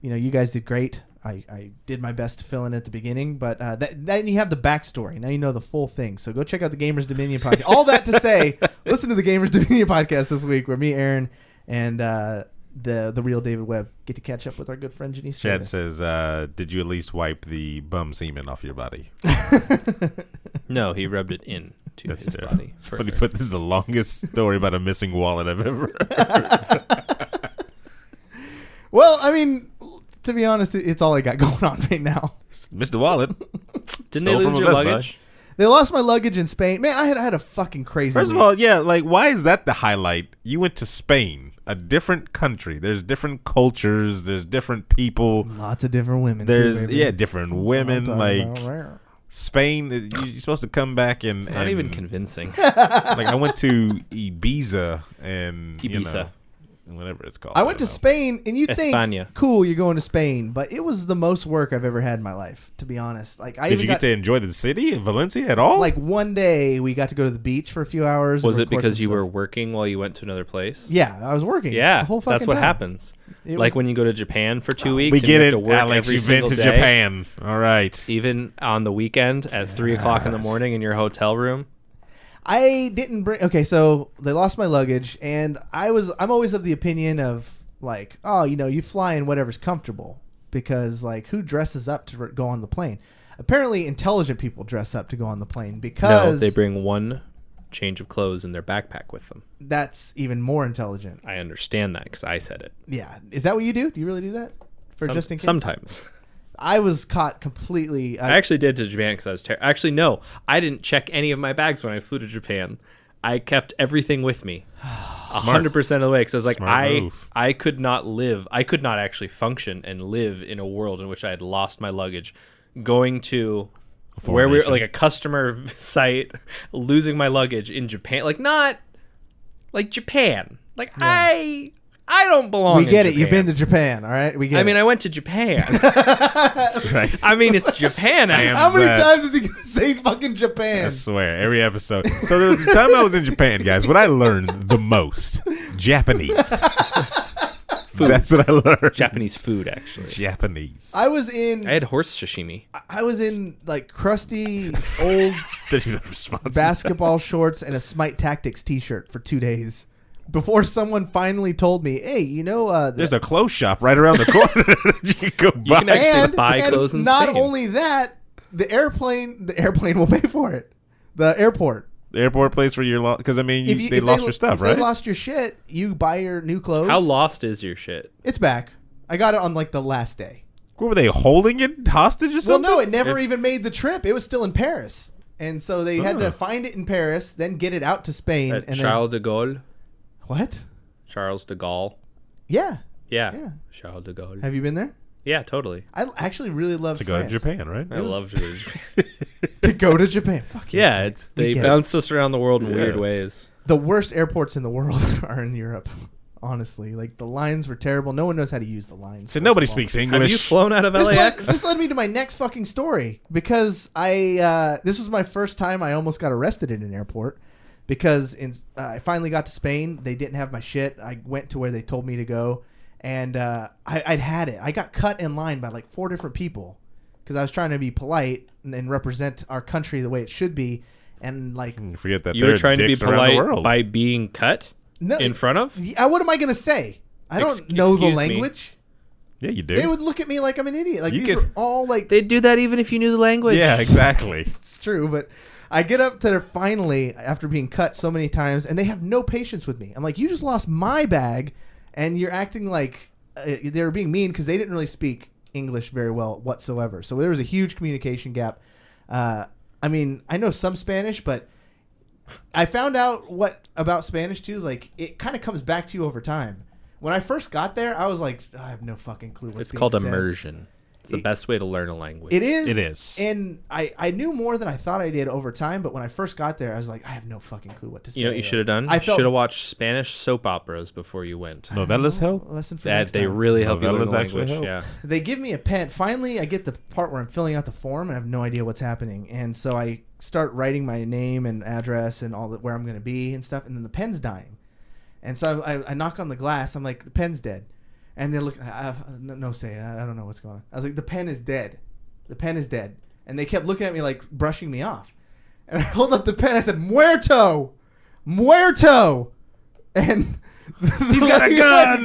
You guys did great. I did my best to fill in at the beginning, but then you have the backstory. Now you know the full thing. So go check out the Gamers Dominion podcast. All that to say, listen to the Gamers Dominion podcast this week, where me, Aaron, and the real David Webb get to catch up with our good friend Janice Chad Davis. says, "Did you at least wipe the bum semen off your body?" No, he rubbed it in to That's his true. body. Somebody put this is the longest story about a missing wallet I've ever heard. Well, I mean, to be honest, it's all I got going on right now. Mr. Wallet. Didn't Stole they from lose a your Best Buy. luggage? They lost my luggage in Spain. Man, I had a fucking crazy First of week. all, yeah, like why is that the highlight? You went to Spain, a different country. There's different cultures. There's different people. Lots of different women. There's too, baby. different women. Like Like, Spain, you're supposed to come back and It's not even convincing. like I went to Ibiza and Ibiza. whatever it's called. I went to don't know. Spain, and you think, España. cool, you're going to Spain, but it was the most work I've ever had in my life, to be honest. Like, I Did even you got, get to enjoy the city of Valencia at all? like, one day we got to go to the beach for a few hours. Was and it record because some you stuff. were working while you went to another place? Yeah, I was working. Yeah, the whole fucking that's what time. happens. It Like was- when you go to Japan for 2 weeks, we and get you have it, to work Alex. every You've been single to day, Japan. All right. even on the weekend at 3:00 in the morning in your hotel room. I didn't bring. Okay, so they lost my luggage, and I'm always of the opinion of like, oh, you fly in whatever's comfortable, because like who dresses up to go on the plane? Apparently, intelligent people dress up to go on the plane No, because they bring one change of clothes in their backpack with them. That's even more intelligent. I understand that because I said it. Yeah. Is that what you do? Do you really do that? Just in case? Sometimes. I was caught completely. I actually did to Japan because I was actually, no. I didn't check any of my bags when I flew to Japan. I kept everything with me. 100% of the way because I was like, I could not live. I could not actually function and live in a world in which I had lost my luggage. Going to where we were, like a customer site, losing my luggage in Japan. Like, not like Japan. Like, yeah. I don't belong in Japan. We get it. You've been to Japan, all right? We get it. I mean, I went to Japan. Right. I mean, it's Japan. How many times is he going to say fucking Japan? I swear, every episode. So the time I was in Japan, guys, what I learned the most, Japanese. Food. That's what I learned. Japanese food, actually. Japanese. I had horse sashimi. I was in, like, crusty, old basketball shorts and a Smite Tactics t-shirt for 2 days. Before someone finally told me, hey, you know... there's a clothes shop right around the corner. You can go buy. You can actually buy clothes in not Spain. Only that, the airplane will pay for it. The airport. The airport place where you're lost. Because, I mean, they lost your stuff, right? If they lost your shit, you buy your new clothes. How lost is your shit? It's back. I got it on, like, the last day. What, were they holding it hostage or something? Well, no, it never even made the trip. It was still in Paris. And so they had to find it in Paris, then get it out to Spain. And Charles de Gaulle. What? Charles de Gaulle. Yeah. Charles de Gaulle. Have you been there? Yeah, totally. I actually really love France. Go to Japan, right? I love to go to Japan. To go to Japan. Fuck yeah. They bounced us around the world in weird ways. The worst airports in the world are in Europe. Honestly, like the lines were terrible. No one knows how to use the lines. So nobody speaks English. Have you flown out of LAX? This led me to my next fucking story because this was my first time I almost got arrested in an airport. Because I finally got to Spain. They didn't have my shit. I went to where they told me to go. And I'd had it. I got cut in line by like 4 different people. Because I was trying to be polite and represent our country the way it should be. And like... Forget that you were trying to be polite by being cut in front of? What am I going to say? I don't know the language. Yeah, you do. They would look at me like I'm an idiot. Like these are all like... They'd do that even if you knew the language. Yeah, exactly. It's true, but... I get up to there finally after being cut so many times, and they have no patience with me. I'm like, you just lost my bag, and you're acting like they were being mean because they didn't really speak English very well whatsoever. So there was a huge communication gap. I mean, I know some Spanish, but I found out about Spanish too. Like, it kind of comes back to you over time. When I first got there, I was like, I have no fucking clue what's being said. It's called immersion. It's the best way to learn a language. It is. It is. And I knew more than I thought I did over time, but when I first got there, I was like, I have no fucking clue what to say. You know what you should have done? You should have watched Spanish soap operas before you went. Novelas help? Lesson for next time. They really help you learn the language. Help. Yeah. They give me a pen. Finally, I get the part where I'm filling out the form, and I have no idea what's happening. And so I start writing my name and address and all that, where I'm going to be and stuff, and then the pen's dying. And so I knock on the glass. I'm like, the pen's dead. And they're looking, no say, I don't know what's going on. I was like, the pen is dead. The pen is dead. And they kept looking at me like brushing me off. And I hold up the pen. I said, muerto. Muerto. And he's got a gun.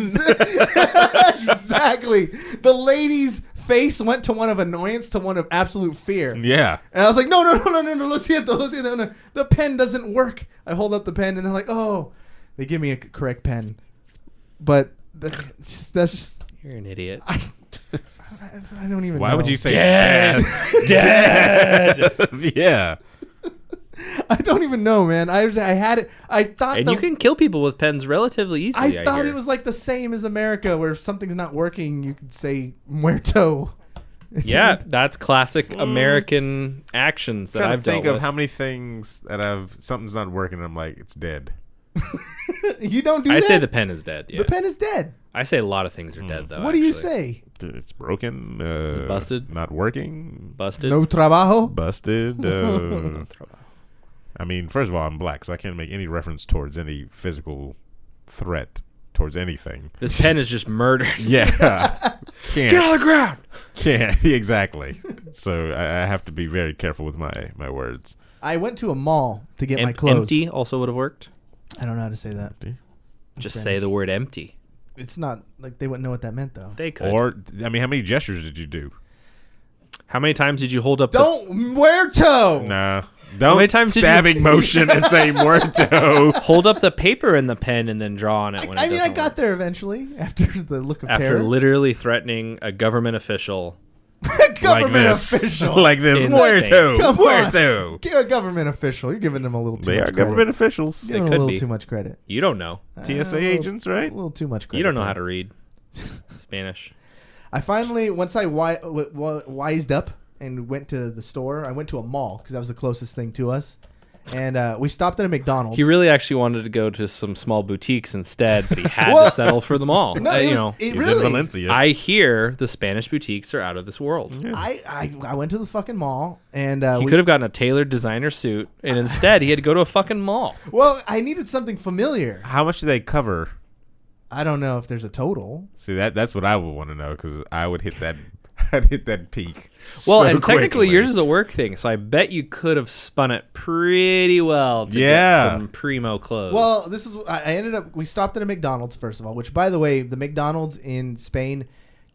Exactly. The lady's face went to one of annoyance to one of absolute fear. Yeah. And I was like, no, let's see it. No. The pen doesn't work. I hold up the pen and they're like, oh. They give me a correct pen. But... That's just you're an idiot. I don't even know. Why would you say dead? Dead. Yeah. I don't even know, man. I had it. I thought you can kill people with pens relatively easily. I thought it was like the same as America, where if something's not working, you could say muerto. Yeah, that's classic American actions that I've dealt with. Think of how many things that something's not working and I'm like, it's dead. You don't do that? I say the pen is dead. Yeah. The pen is dead. I say a lot of things are dead, though. What do you say? It's broken. It's busted. Not working. Busted. No trabajo. Busted. I mean, first of all, I'm black, so I can't make any reference towards any physical threat towards anything. This pen is just murder. Yeah. Can't. Get on the ground. Can't. Exactly. So I have to be very careful with my words. I went to a mall to get my clothes. Empty also would have worked. I don't know how to say that. Just say the word empty. It's not like they wouldn't know what that meant, though. They could. Or, I mean, how many gestures did you do? How many times did you hold up muerto! Nah. Don't many times did you- stabbing motion and say muerto. Hold up the paper and the pen and then draw on it when it I mean, I doesn't got work. there eventually after the look of After terror. literally threatening a government official. like Government this. official. Like this. In Muerto. Come on. Muerto. Give a government official. You're giving them a little too They much are credit. government officials. Giving them a could little be. too much credit. You don't know. TSA agents, A right? little too much credit. You don't know there. how to read Spanish. I finally, once I wised up and went to the store, I went to a mall because that was the closest thing to us. And we stopped at a McDonald's. He really actually wanted to go to some small boutiques instead, but he had Well, to settle for the mall. No, You know, it He's really. in Valencia. I hear the Spanish boutiques are out of this world. I went to the fucking mall and He could have gotten a tailored designer suit, and instead he had to go to a fucking mall. Well, I needed something familiar. How much do they cover? I don't know if there's a total. See, that's what I would want to know because I would hit that. I'd hit that peak. Well, so and technically quickly. yours is a work thing, so I bet you could have spun it pretty well to Yeah. get some primo clothes. Well, this is. I ended up. We stopped at a McDonald's first of all, which, by the way, the McDonald's in Spain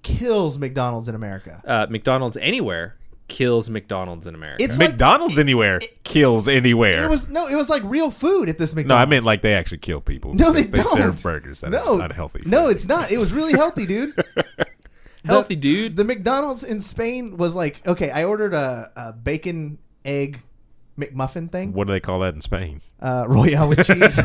kills McDonald's in America. McDonald's anywhere kills McDonald's in America. It's like- McDonald's anywhere kills anywhere. It was it was like real food at this no, McDonald's. I meant like they actually kill people. No, they because they don't. serve burgers that No, are unhealthy. No, for it's not. It was really healthy, dude. Healthy, dude. The McDonald's in Spain was like, okay, I ordered a bacon egg McMuffin thing. What do they call that in Spain? Royale with cheese.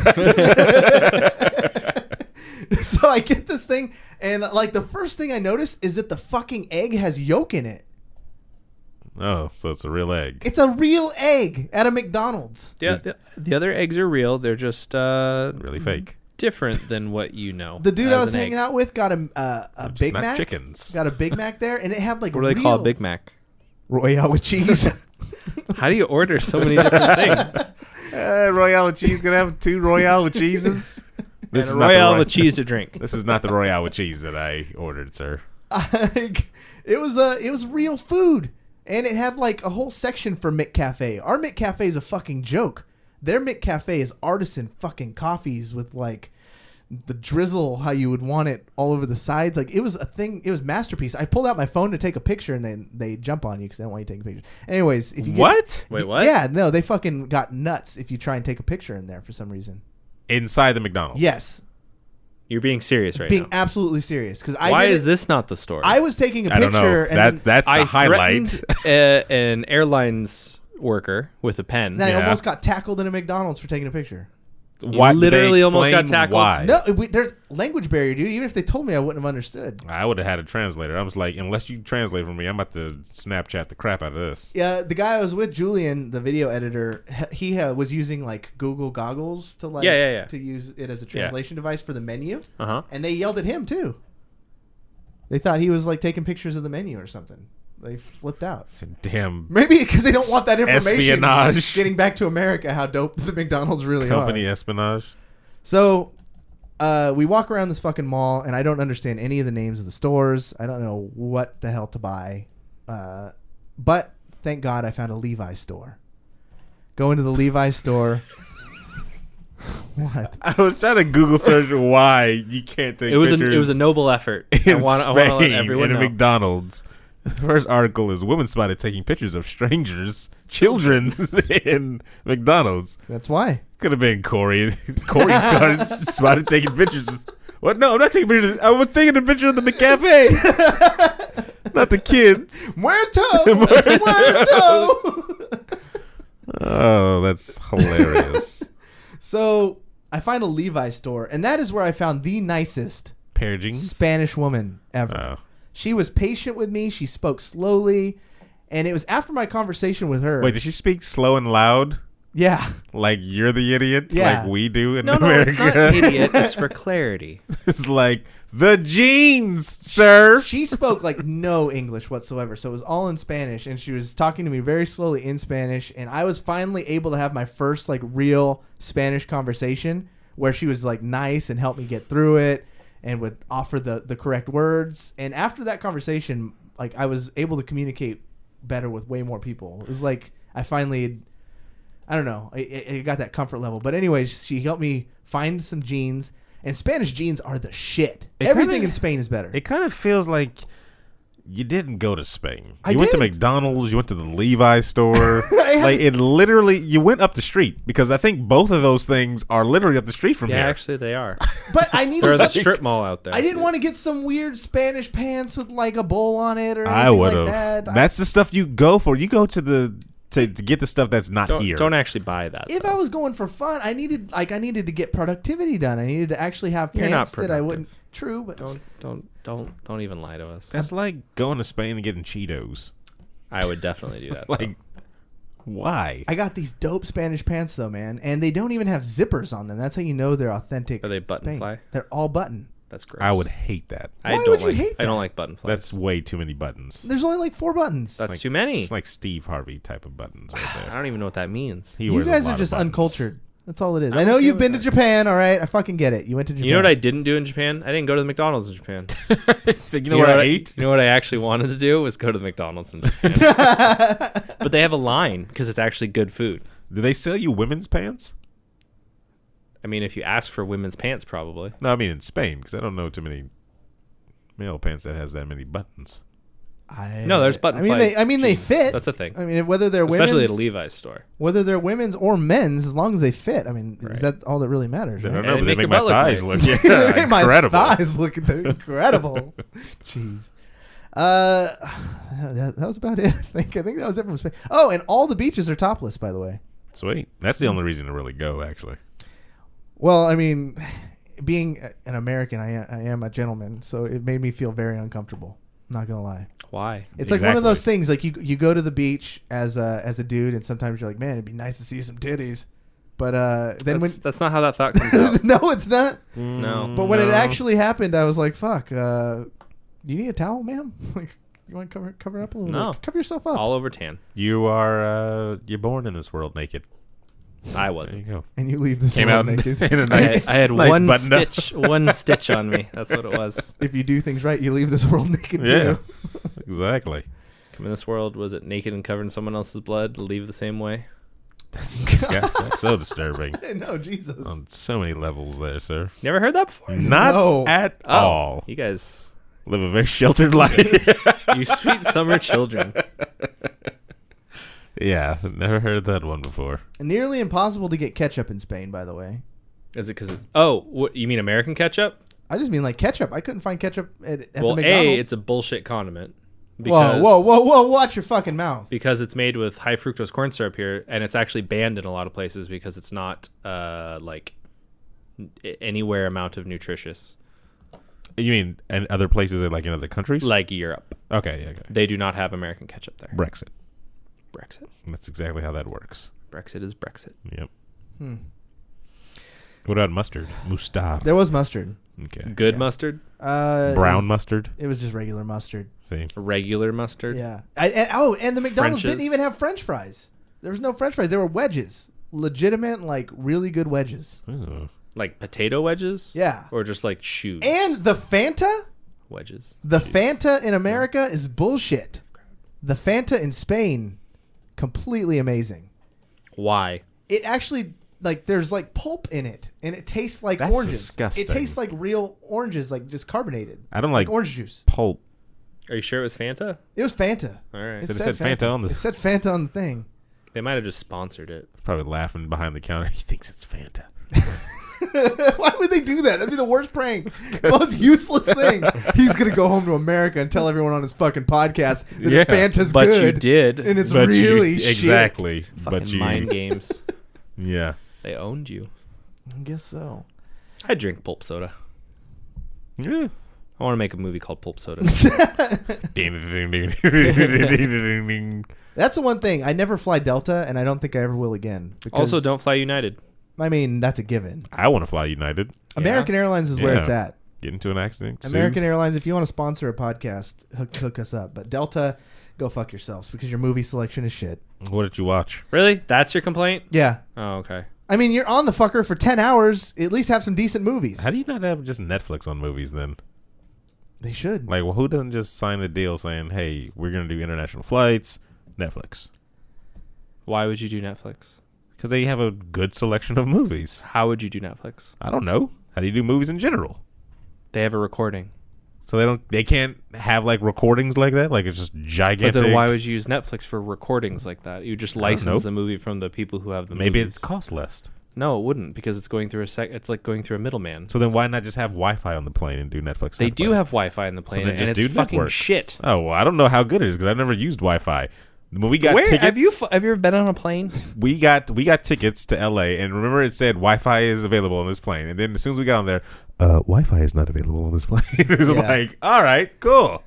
So I get this thing, and like the first thing I notice is that the fucking egg has yolk in it. Oh, so it's a real egg. It's a real egg at a McDonald's. Yeah, the other eggs are real. They're just Really fake. different than what you know. The dude as I was an hanging egg. out with got a just Big not Mac. chickens. Got a Big Mac there, and it had like What do they call a Big Mac? Royale with cheese. How do you order so many different things? Royale with cheese. Gonna have 2 Royale with cheeses. This And is a not the Royale Roy- with cheese to drink. This is not the Royale with cheese that I ordered, sir. It was real food, and it had like a whole section for McCafe. Our McCafe is a fucking joke. Their McCafe is artisan fucking coffees with like the drizzle how you would want it all over the sides. Like it was a thing. It was masterpiece. I pulled out my phone to take a picture, and then they jump on you because they don't want you taking pictures. Anyways, if you get, What? Wait, what? Yeah, no, they fucking got nuts if you try and take a picture in there for some reason. Inside the McDonald's. Yes, You're being serious right being now. absolutely serious because Why is this not the story? I was taking a I don't know. picture and then, That's the I highlight. threatened an airlines worker with a pen. then I Yeah. almost got tackled in a McDonald's for taking a picture. Why did they literally almost got explain tackled. Why? No, there's language barrier, dude. Even if they told me, I wouldn't have understood. I would have had a translator. I was like, unless you translate for me, I'm about to Snapchat the crap out of this. Yeah, the guy I was with, Julian, the video editor, he was using like Google goggles to like Yeah. to use it as a translation device for the menu, Uh-huh. and they yelled at him too. They thought he was like taking pictures of the menu or something. They flipped out. Damn Maybe because they don't want that information Espionage. getting back to America. How dope the McDonald's really company are. espionage. So we walk around this fucking mall, and I don't understand any of the names of the stores. I don't know what the hell to buy. But thank God I found a Levi's store. Go into the Levi's store. What? I was trying to Google search why you can't take It was pictures a noble effort. in I want to let Spain everyone in a know. McDonald's. The first article is women spotted taking pictures of strangers, children in McDonald's. That's why. Could have been Cory. Cory's car spotted taking pictures. What? No, I'm not taking pictures. I was taking a picture of the McCafe. Not the kids. Muerto! Muerto! Oh, that's hilarious. So I find a Levi's store, and that is where I found the nicest Pair of jeans. Spanish woman ever. Oh. She was patient with me. She spoke slowly. And it was after my conversation with her. Wait, did she speak slow and loud? Yeah. Like you're the idiot? Yeah. Like we do in No, America? it's not idiot. It's for clarity. It's like, the jeans, sir. She spoke like no English whatsoever. So it was all in Spanish. And she was talking to me very slowly in Spanish. And I was finally able to have my first like real Spanish conversation where she was like nice and helped me get through it and would offer the correct words. And after that conversation, like I was able to communicate better with way more people. It was like I finally, I don't know, I got that comfort level. But anyways, she helped me find some jeans. And Spanish jeans are the shit. Everything in Spain is better. It kind of feels like You didn't go to Spain. I You went to did. McDonald's. You went to the Levi's store. I Like it literally, you went up the street because I think both of those things are literally up the street from Yeah, here. actually, they are. But I needed There's a something- strip mall out there. I didn't want to get some weird Spanish pants with like a bowl on it or I anything would like have. that. That's the stuff you go for. You go to the to get the stuff that's not here. Don't actually buy that. If though. I was going for fun, I needed to get productivity done. I needed to actually have You're not pants that I productive. wouldn't. True, but Don't even lie to us. That's like going to Spain and getting Cheetos. I would definitely do that. Like, why? I got these dope Spanish pants though, man, and they don't even have zippers on them. That's how you know they're authentic. Are they button Spain. fly? They're all button. That's gross. I would hate that. I Why don't would you like. hate I don't that? like button flies. That's way too many buttons. There's only like 4 buttons. That's like- too many. It's like Steve Harvey type of buttons right I there. don't even know what that means. He You wears a guys lot are of just buttons. uncultured. That's all it is. I'm I know okay you've with been to that. Japan, all right? I fucking get it. You went to Japan. You know what I didn't do in Japan? I didn't go to the McDonald's in Japan. So you know what I ate? You know what I actually wanted to do was go to the McDonald's in Japan. But they have a line because it's actually good food. Do they sell you women's pants? I mean, if you ask for women's pants, probably. No, I mean in Spain because I don't know too many male pants that has that many buttons. No, there's button I mean, fly they jeans. fit. That's the thing. I mean, whether they're Especially at a women's, Levi's store. whether they're women's or men's, as long as they fit. I mean, Right. is that all that really matters? I Right? don't know, And but they make make your my butt look thighs nice. look yeah, incredible. My thighs look incredible. Jeez. That was about it. I think that was it from Spain. Oh, and all the beaches are topless, by the way. Sweet. That's the only reason to really go, actually. Well, I mean, being an American, I am a gentleman, so it made me feel very uncomfortable. I'm not gonna lie. Why? It's like one of Exactly. those things. Like you go to the beach as a dude, and sometimes you're like, man, it'd be nice to see some titties. But then That's not how that thought comes out. no, it's not. No. But when it No. actually happened, I was like, fuck. Do you need a towel, ma'am? Like, you want to cover up a little No. bit? Cover yourself up. All over tan. You are you're born in this world naked. I There you wasn't. go. And you leave this Came world out naked. in a I nice. had nice one button-up. stitch on me. That's what it was. If you do things right, you leave this world naked Yeah, too. exactly. Come in this world, was it naked and covered in someone else's blood? Leave the same way? That's so disturbing No, Jesus. on so many levels there, sir. Never heard that before? Not No. at Oh, all. you guys, Live a very sheltered life. you sweet summer children. Yeah, never heard that one before. Nearly impossible to get ketchup in Spain, by the way. Is it because it's... Oh, what, you mean American ketchup? I just mean like ketchup. I couldn't find ketchup at Well, the McDonald's. it's a bullshit condiment. Whoa! Watch your fucking mouth. Because it's made with high fructose corn syrup here, and it's actually banned in a lot of places because it's not anywhere amount of nutritious. You mean and other places like in other countries? Like Europe. Okay, yeah, okay. They do not have American ketchup there. Brexit. Brexit. That's exactly how that works. Brexit is Brexit. Yep. What about mustard? Mustard. There was mustard. Okay. Good mustard? Brown mustard. It was just regular mustard. See. Regular mustard? Yeah. And the McDonald's didn't French's? even have French fries. There was no French fries. There were wedges. Legitimate, like really good wedges. Oh. Like potato wedges? Yeah. Or just like shoes? And the Fanta? wedges? The Fanta in America is bullshit. The Fanta in Spain, completely amazing. Why? It actually, like, there's like pulp in it, and it tastes like That's oranges. disgusting. It tastes like real oranges, like just carbonated. I don't like orange juice. pulp. Are you sure it was Fanta? It was Fanta. All right. So it said Fanta on the- It said Fanta on the thing. They might have just sponsored it. Probably laughing behind the counter. He thinks it's Fanta. Why would they do that? That'd be the worst prank. Most useless thing. He's going to go home to America and tell everyone on his fucking podcast that Yeah, Fanta's but you good. did. And it's But you- really shit. exactly. Fucking But you, mind games. yeah. They owned you. I guess so. I drink pulp soda. Yeah. I want to make a movie called Pulp Soda. That's the one thing. I never fly Delta, and I don't think I ever will again. Because, Also, don't fly United. I mean, that's a given. I want to fly United. American Airlines is where Yeah. it's at. Get into an accident. sue. American Airlines, if you want to sponsor a podcast, hook us up. But Delta, go fuck yourselves because your movie selection is shit. What did you watch? Really? That's your complaint? Yeah. Oh, okay. I mean, you're on the fucker for 10 hours. At least have some decent movies. How do you not have just Netflix on movies then? They should. Like, well, who doesn't just sign a deal saying, hey, we're going to do international flights, Netflix? Why would you do Netflix? Because they have a good selection of movies. How would you do Netflix? I don't know. How do you do movies in general? They have a recording. So they can't have like recordings like that. Like it's just gigantic. But then why would you use Netflix for recordings like that? You just license the movie from the people who have the Maybe movies. it costs less. No, it wouldn't, because it's going through it's like going through a middleman. So then why not just have Wi-Fi on the plane and do Netflix? They do have Wi-Fi on the plane, and it's fucking networks. shit. Oh, well, I don't know how good it is because I've never used Wi-Fi. When we got tickets, have you ever been on a plane? We got tickets to LA, and remember it said Wi-Fi is available on this plane, and then as soon as we got on there, Wi-Fi is not available on this plane. It was like, all right, cool.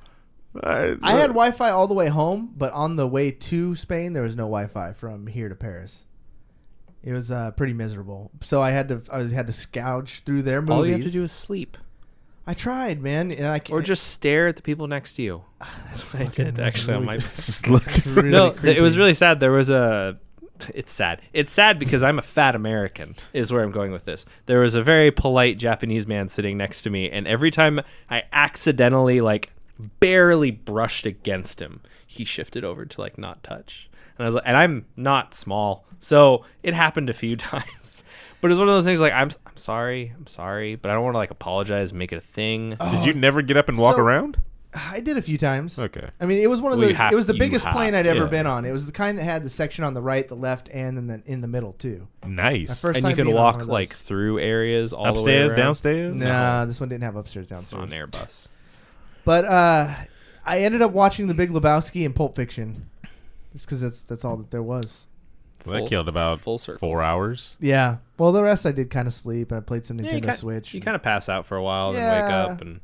I had Wi-Fi all the way home, but on the way to Spain, there was no Wi-Fi from here to Paris. It was pretty miserable. So I had to scourge through their movies. All you have to do is sleep. I tried, man, and or just stare at the people next to you. That's what I did actually on my. It was really sad. There was It's sad. It's sad because I'm a fat American, is where I'm going with this. There was a very polite Japanese man sitting next to me, and every time I accidentally, like, barely brushed against him, he shifted over to, like, not touch. And I was like, and I'm not small, so it happened a few times. But it was one of those things like, I'm sorry, but I don't want to, like, apologize, make it a thing. Did you never get up and walk around? I did a few times. Okay. I mean, it was one of those. It was the biggest plane I'd ever been on. It was the kind that had the section on the right, the left, and then in the middle too. Nice. And you could walk like through areas all upstairs, the way around. Downstairs. Nah, this one didn't have upstairs, downstairs. It's on Airbus. But I ended up watching The Big Lebowski and Pulp Fiction, just because that's all that there was. Well, that killed about 4 hours. Yeah. Well, the rest I did kind of sleep, and I played some Nintendo Switch. You kind of pass out for a while, and then wake up, and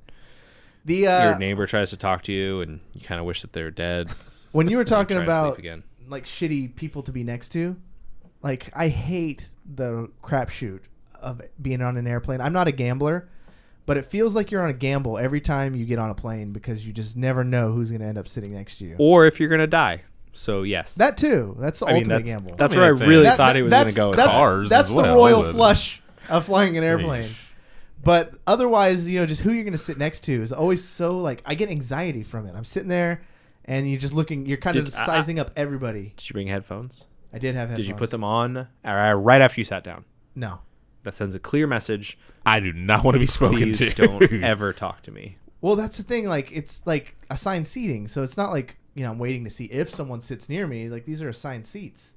your neighbor tries to talk to you, and you kind of wish that they were dead. When you were talking about like shitty people to be next to, like I hate the crapshoot of being on an airplane. I'm not a gambler, but it feels like you're on a gamble every time you get on a plane because you just never know who's going to end up sitting next to you, or if you're going to die. So yes, that too. That's the ultimate gamble. That's where I really thought he was going to go. Cars. That's the royal flush of flying an airplane. But otherwise, just who you're going to sit next to is always so like I get anxiety from it. I'm sitting there, and you're just looking. You're kind of sizing up everybody. Did you bring headphones? I did have headphones. Did you put them on right after you sat down? No. That sends a clear message. I do not want to be spoken to. Please don't ever talk to me. Well, that's the thing. Like it's like assigned seating, so it's not like I'm waiting to see if someone sits near me. Like these are assigned seats.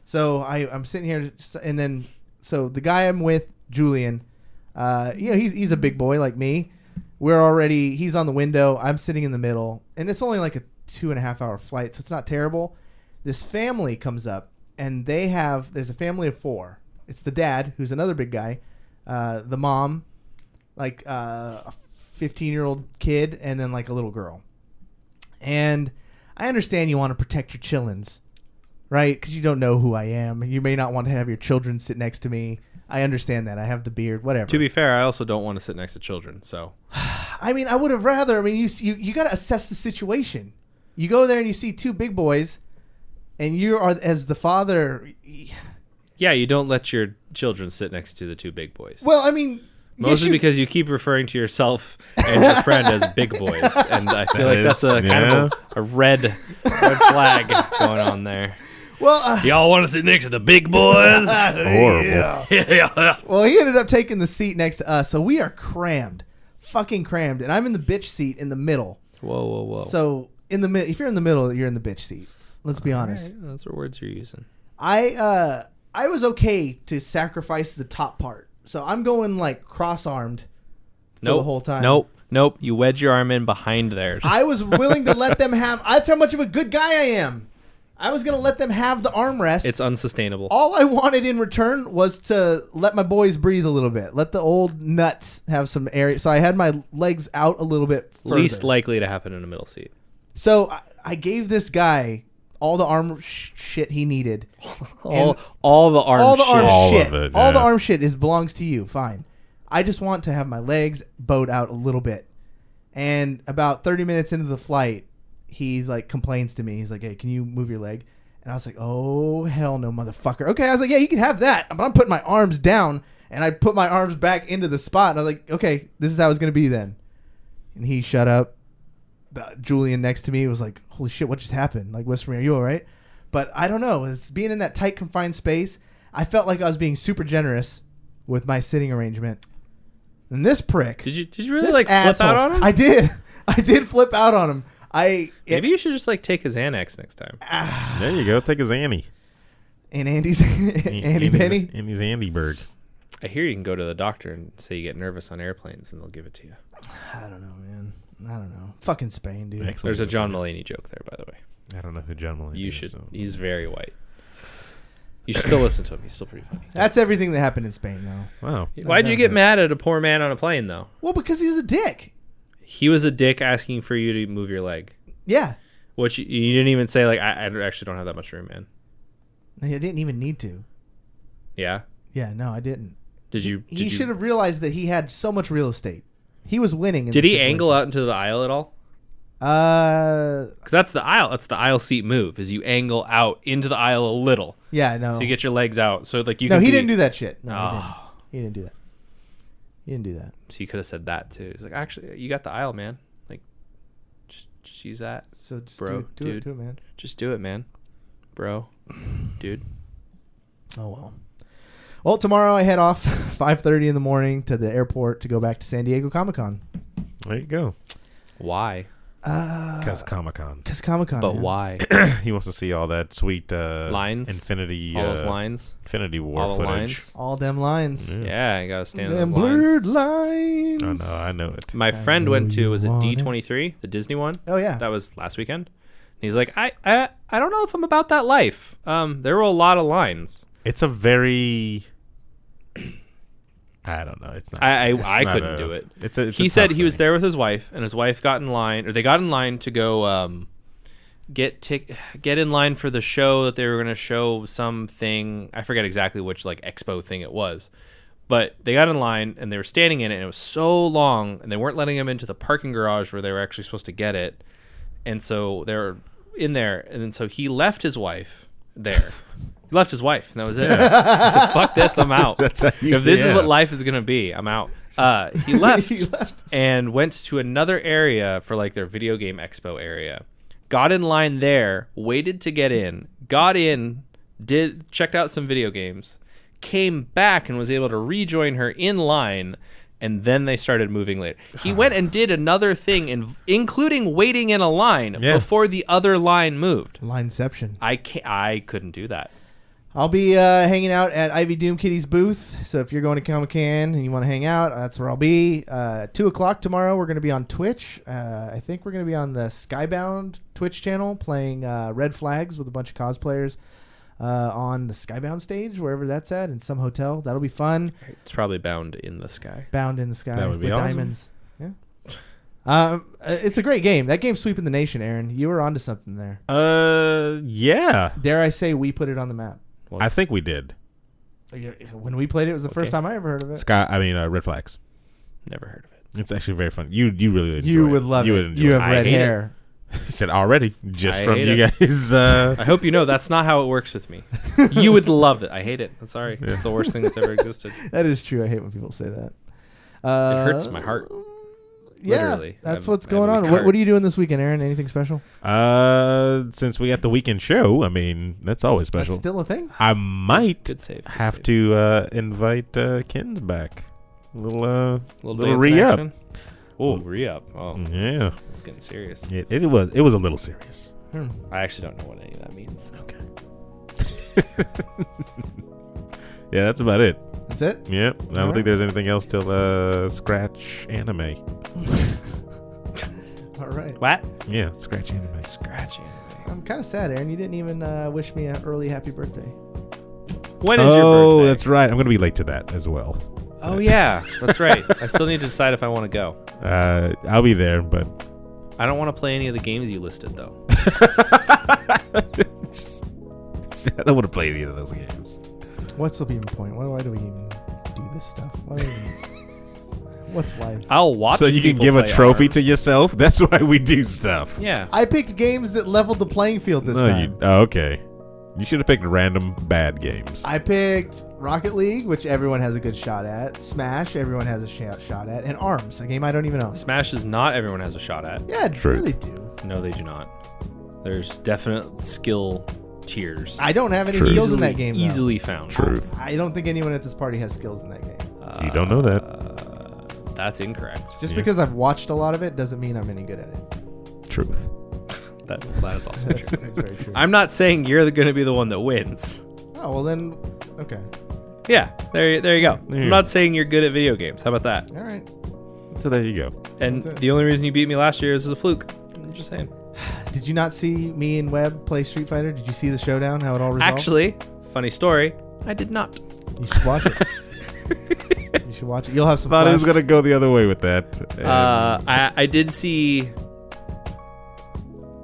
So I'm sitting here, and then so the guy I'm with, Julian. He's a big boy like me. He's on the window. I'm sitting in the middle, and it's only like a 2.5 hour flight, so it's not terrible. This family comes up, and there's a family of 4. It's the dad, who's another big guy, the mom, like a 15-year-old kid, and then like a little girl. And I understand you want to protect your chillins, right? Because you don't know who I am. You may not want to have your children sit next to me. I understand that. I have the beard, whatever. To be fair, I also don't want to sit next to children, so. I mean, I would have rather. I mean, you got to assess the situation. You go there and you see 2 big boys, and you are, as the father. Yeah, you don't let your children sit next to the 2 big boys. Well, I mean. Mostly because you keep referring to yourself and your friend as big boys, and I feel like that's a kind of a red flag going on there. Well, y'all want to sit next to the big boys? Horrible. Yeah. Well, he ended up taking the seat next to us, so we are fucking crammed, and I'm in the bitch seat in the middle. Whoa. So if you're in the middle, you're in the bitch seat. Let's be honest. Right. Those are words you're using. I was okay to sacrifice the top part, so I'm going like cross-armed for the whole time. Nope. You wedge your arm in behind theirs. I was willing to let them have. That's how much of a good guy I am. I was going to let them have the armrest. It's unsustainable. All I wanted in return was to let my boys breathe a little bit. Let the old nuts have some air. So I had my legs out a little bit further. Least likely to happen in a middle seat. So I gave this guy all the arm shit he needed. all the arm shit. All the arm shit belongs to you. Fine. I just want to have my legs bowed out a little bit. And about 30 minutes into the flight, he's like complains to me. He's like, "Hey, can you move your leg?" And I was like, "Oh hell no, motherfucker." Okay, I was like, "Yeah, you can have that," but I'm putting my arms down, and I put my arms back into the spot. And I was like, "Okay, this is how it's gonna be then." And he shut up. Julian next to me was like, "Holy shit, what just happened?" Like whispering, "Are you all right?" But I don't know. As being in that tight confined space, I felt like I was being super generous with my sitting arrangement. And this prick. Did you really this like flip asshole, out on him? I did. I did flip out on him. Maybe you should just like take his Xanax next time. There you go. Take his Annie. And Andy's Andy Penny. Andy's Andy Bird. I hear you can go to the doctor and say you get nervous on airplanes and they'll give it to you. I don't know, man. I don't know. Fucking Spain, dude. Excellent. There's a John Mulaney joke there, by the way. I don't know who John Mulaney is. You should. So. He's very white. You should still listen to him. He's still pretty funny. That's everything that happened in Spain, though. Wow. Why'd you get mad at a poor man on a plane, though? Well, because he was a dick. He was a dick asking for you to move your leg. Yeah. Which you didn't even say, like, I actually don't have that much room, man. I didn't even need to. Yeah? Yeah, no, I didn't. He should have realized that he had so much real estate. He was winning. Did he angle out into the aisle at all? Because that's the aisle. That's the aisle seat move. Is you angle out into the aisle a little. Yeah, no. So you get your legs out. So like you. No, can he didn't do that shit. No, Oh. he didn't do that. He didn't do that. So you could have said that too. He's like, actually, you got the aisle, man. Like, just use that. So just bro, do it, man. Just do it, man. Bro, dude. Oh well. Well, tomorrow I head off 5:30 in the morning to the airport to go back to San Diego Comic-Con. There you go. Why? Because Comic-Con. Because Comic-Con. But man. why? He wants to see all that sweet lines, Infinity, all those lines, Infinity War all the footage. lines. All them lines. Yeah, you gotta stand on Them those blurred lines. lines. Oh no, I know it. My friend went to was it want it. D23, the Disney one? Oh yeah. That was last weekend. And he's like, I don't know if I'm about that life. There were a lot of lines. It's a very. I don't know. It's not. I couldn't do it. He said he was there with his wife, and his wife got in line, or they got in line to go get in line for the show that they were going to show something. I forget exactly which like expo thing it was, but they got in line and they were standing in it, and it was so long, and they weren't letting them into the parking garage where they were actually supposed to get it, and so they were in there, and then so he left his wife there. He left his wife, and that was it. He said, fuck this, I'm out. If this is what life is going to be, I'm out. He left and went to another area for like their video game expo area. Got in line there, waited to get in, got in, checked out some video games, came back and was able to rejoin her in line, and then they started moving later. He went and did another thing, including waiting in a line before the other line moved. Lineception. I couldn't do that. I'll be hanging out at Ivy Doom Kitty's booth. So if you're going to Comic-Con and you want to hang out, that's where I'll be. 2:00 tomorrow, we're going to be on Twitch. I think we're going to be on the Skybound Twitch channel playing Red Flags with a bunch of cosplayers on the Skybound stage, wherever that's at, in some hotel. That'll be fun. It's probably bound in the sky. Bound in the sky That would be with awesome. diamonds. Yeah. It's a great game. That game's sweeping the nation, Aaron. You were onto something there. Yeah. Dare I say we put it on the map. I think we did. When we played it, it was the first time I ever heard of it. Red Flags. Never heard of it. It's actually very fun. You really enjoy You it. would love you it. Would enjoy You it. have red hate hair. I said already, just I from hate you it. guys. I hope you know that's not how it works with me. You would love it. I hate it. I'm sorry. It's the worst thing that's ever existed. That is true. I hate when people say that. It hurts my heart. Yeah, Literally. that's I what's have a going on. weak What heart. are you doing this weekend, Aaron? Anything special? Since we got the weekend show, I mean, that's always special. That's still a thing? I might Good save. Good have save. to invite Kins back. A little dance re-up. action? Oh, re-up. Oh, Yeah. it's getting serious. It was a little serious. I actually don't know what any of that means. Okay. Yeah, that's about it. That's it? Yeah, I don't think there's anything else till Scratch Anime. All right. What? Yeah, Scratch Anime. Scratch anime. I'm kind of sad, Aaron. You didn't even wish me an early happy birthday. When is your birthday? Oh, that's right. I'm going to be late to that as well. Oh, yeah. That's right. I still need to decide if I want to go. I'll be there, but I don't want to play any of the games you listed, though. I don't want to play any of those games. What's the even point? Why do we even do this stuff? What's life? I'll watch So you can people give a play trophy ARMS. to yourself? That's why we do stuff. Yeah. I picked games that leveled the playing field this time. Okay. You should have picked random bad games. I picked Rocket League, which everyone has a good shot at. Smash, everyone has a shot at. And ARMS, a game I don't even own. Smash is not everyone has a shot at. Yeah, Truth. they do. No, they do not. There's definite skill tiers. I don't have any Truth. skills in that game, though. Easily found. Truth. I don't think anyone at this party has skills in that game. You don't know that. That's incorrect. Just because I've watched a lot of it doesn't mean I'm any good at it. Truth. That is also true. That's very true. I'm not saying you're going to be the one that wins. Oh, well then, okay. Yeah, there you go. Yeah. I'm not saying you're good at video games. How about that? All right. So there you go. And That's it. the only reason you beat me last year is a fluke. I'm just saying. Did you not see me and Webb play Street Fighter? Did you see the showdown, how it all resolved? Actually, funny story, I did not. You should watch it. You should watch it. You'll have some Thought he was flash- gonna go the other way with that. And I did see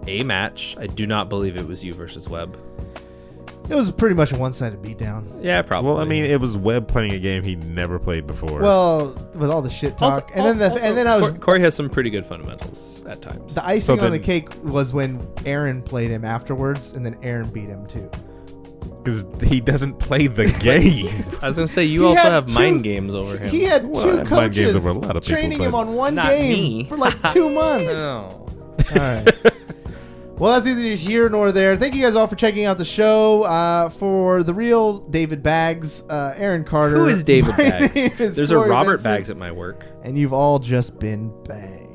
a match. I do not believe it was you versus Webb. It was pretty much a one-sided beatdown. Yeah, probably. well, I mean, it was Webb playing a game he'd never played before. Well, with all the shit talk, and then I was Corey has some pretty good fundamentals at times. the icing So on the then- cake was when Aaron played him afterwards, and then Aaron beat him too. because he doesn't play the game. I was gonna say you He also had have two- mind games over him. He had Well, two I have mind games coaches over a lot of people, training him but on one not game me. for like 2 months. No. All right. Well, that's neither here nor there. Thank you guys all for checking out the show. For the real David Baggs, Aaron Carter. Who is David My Baggs? name is There's a Corey Robert Vincent, Baggs at my work. and you've all just been banged.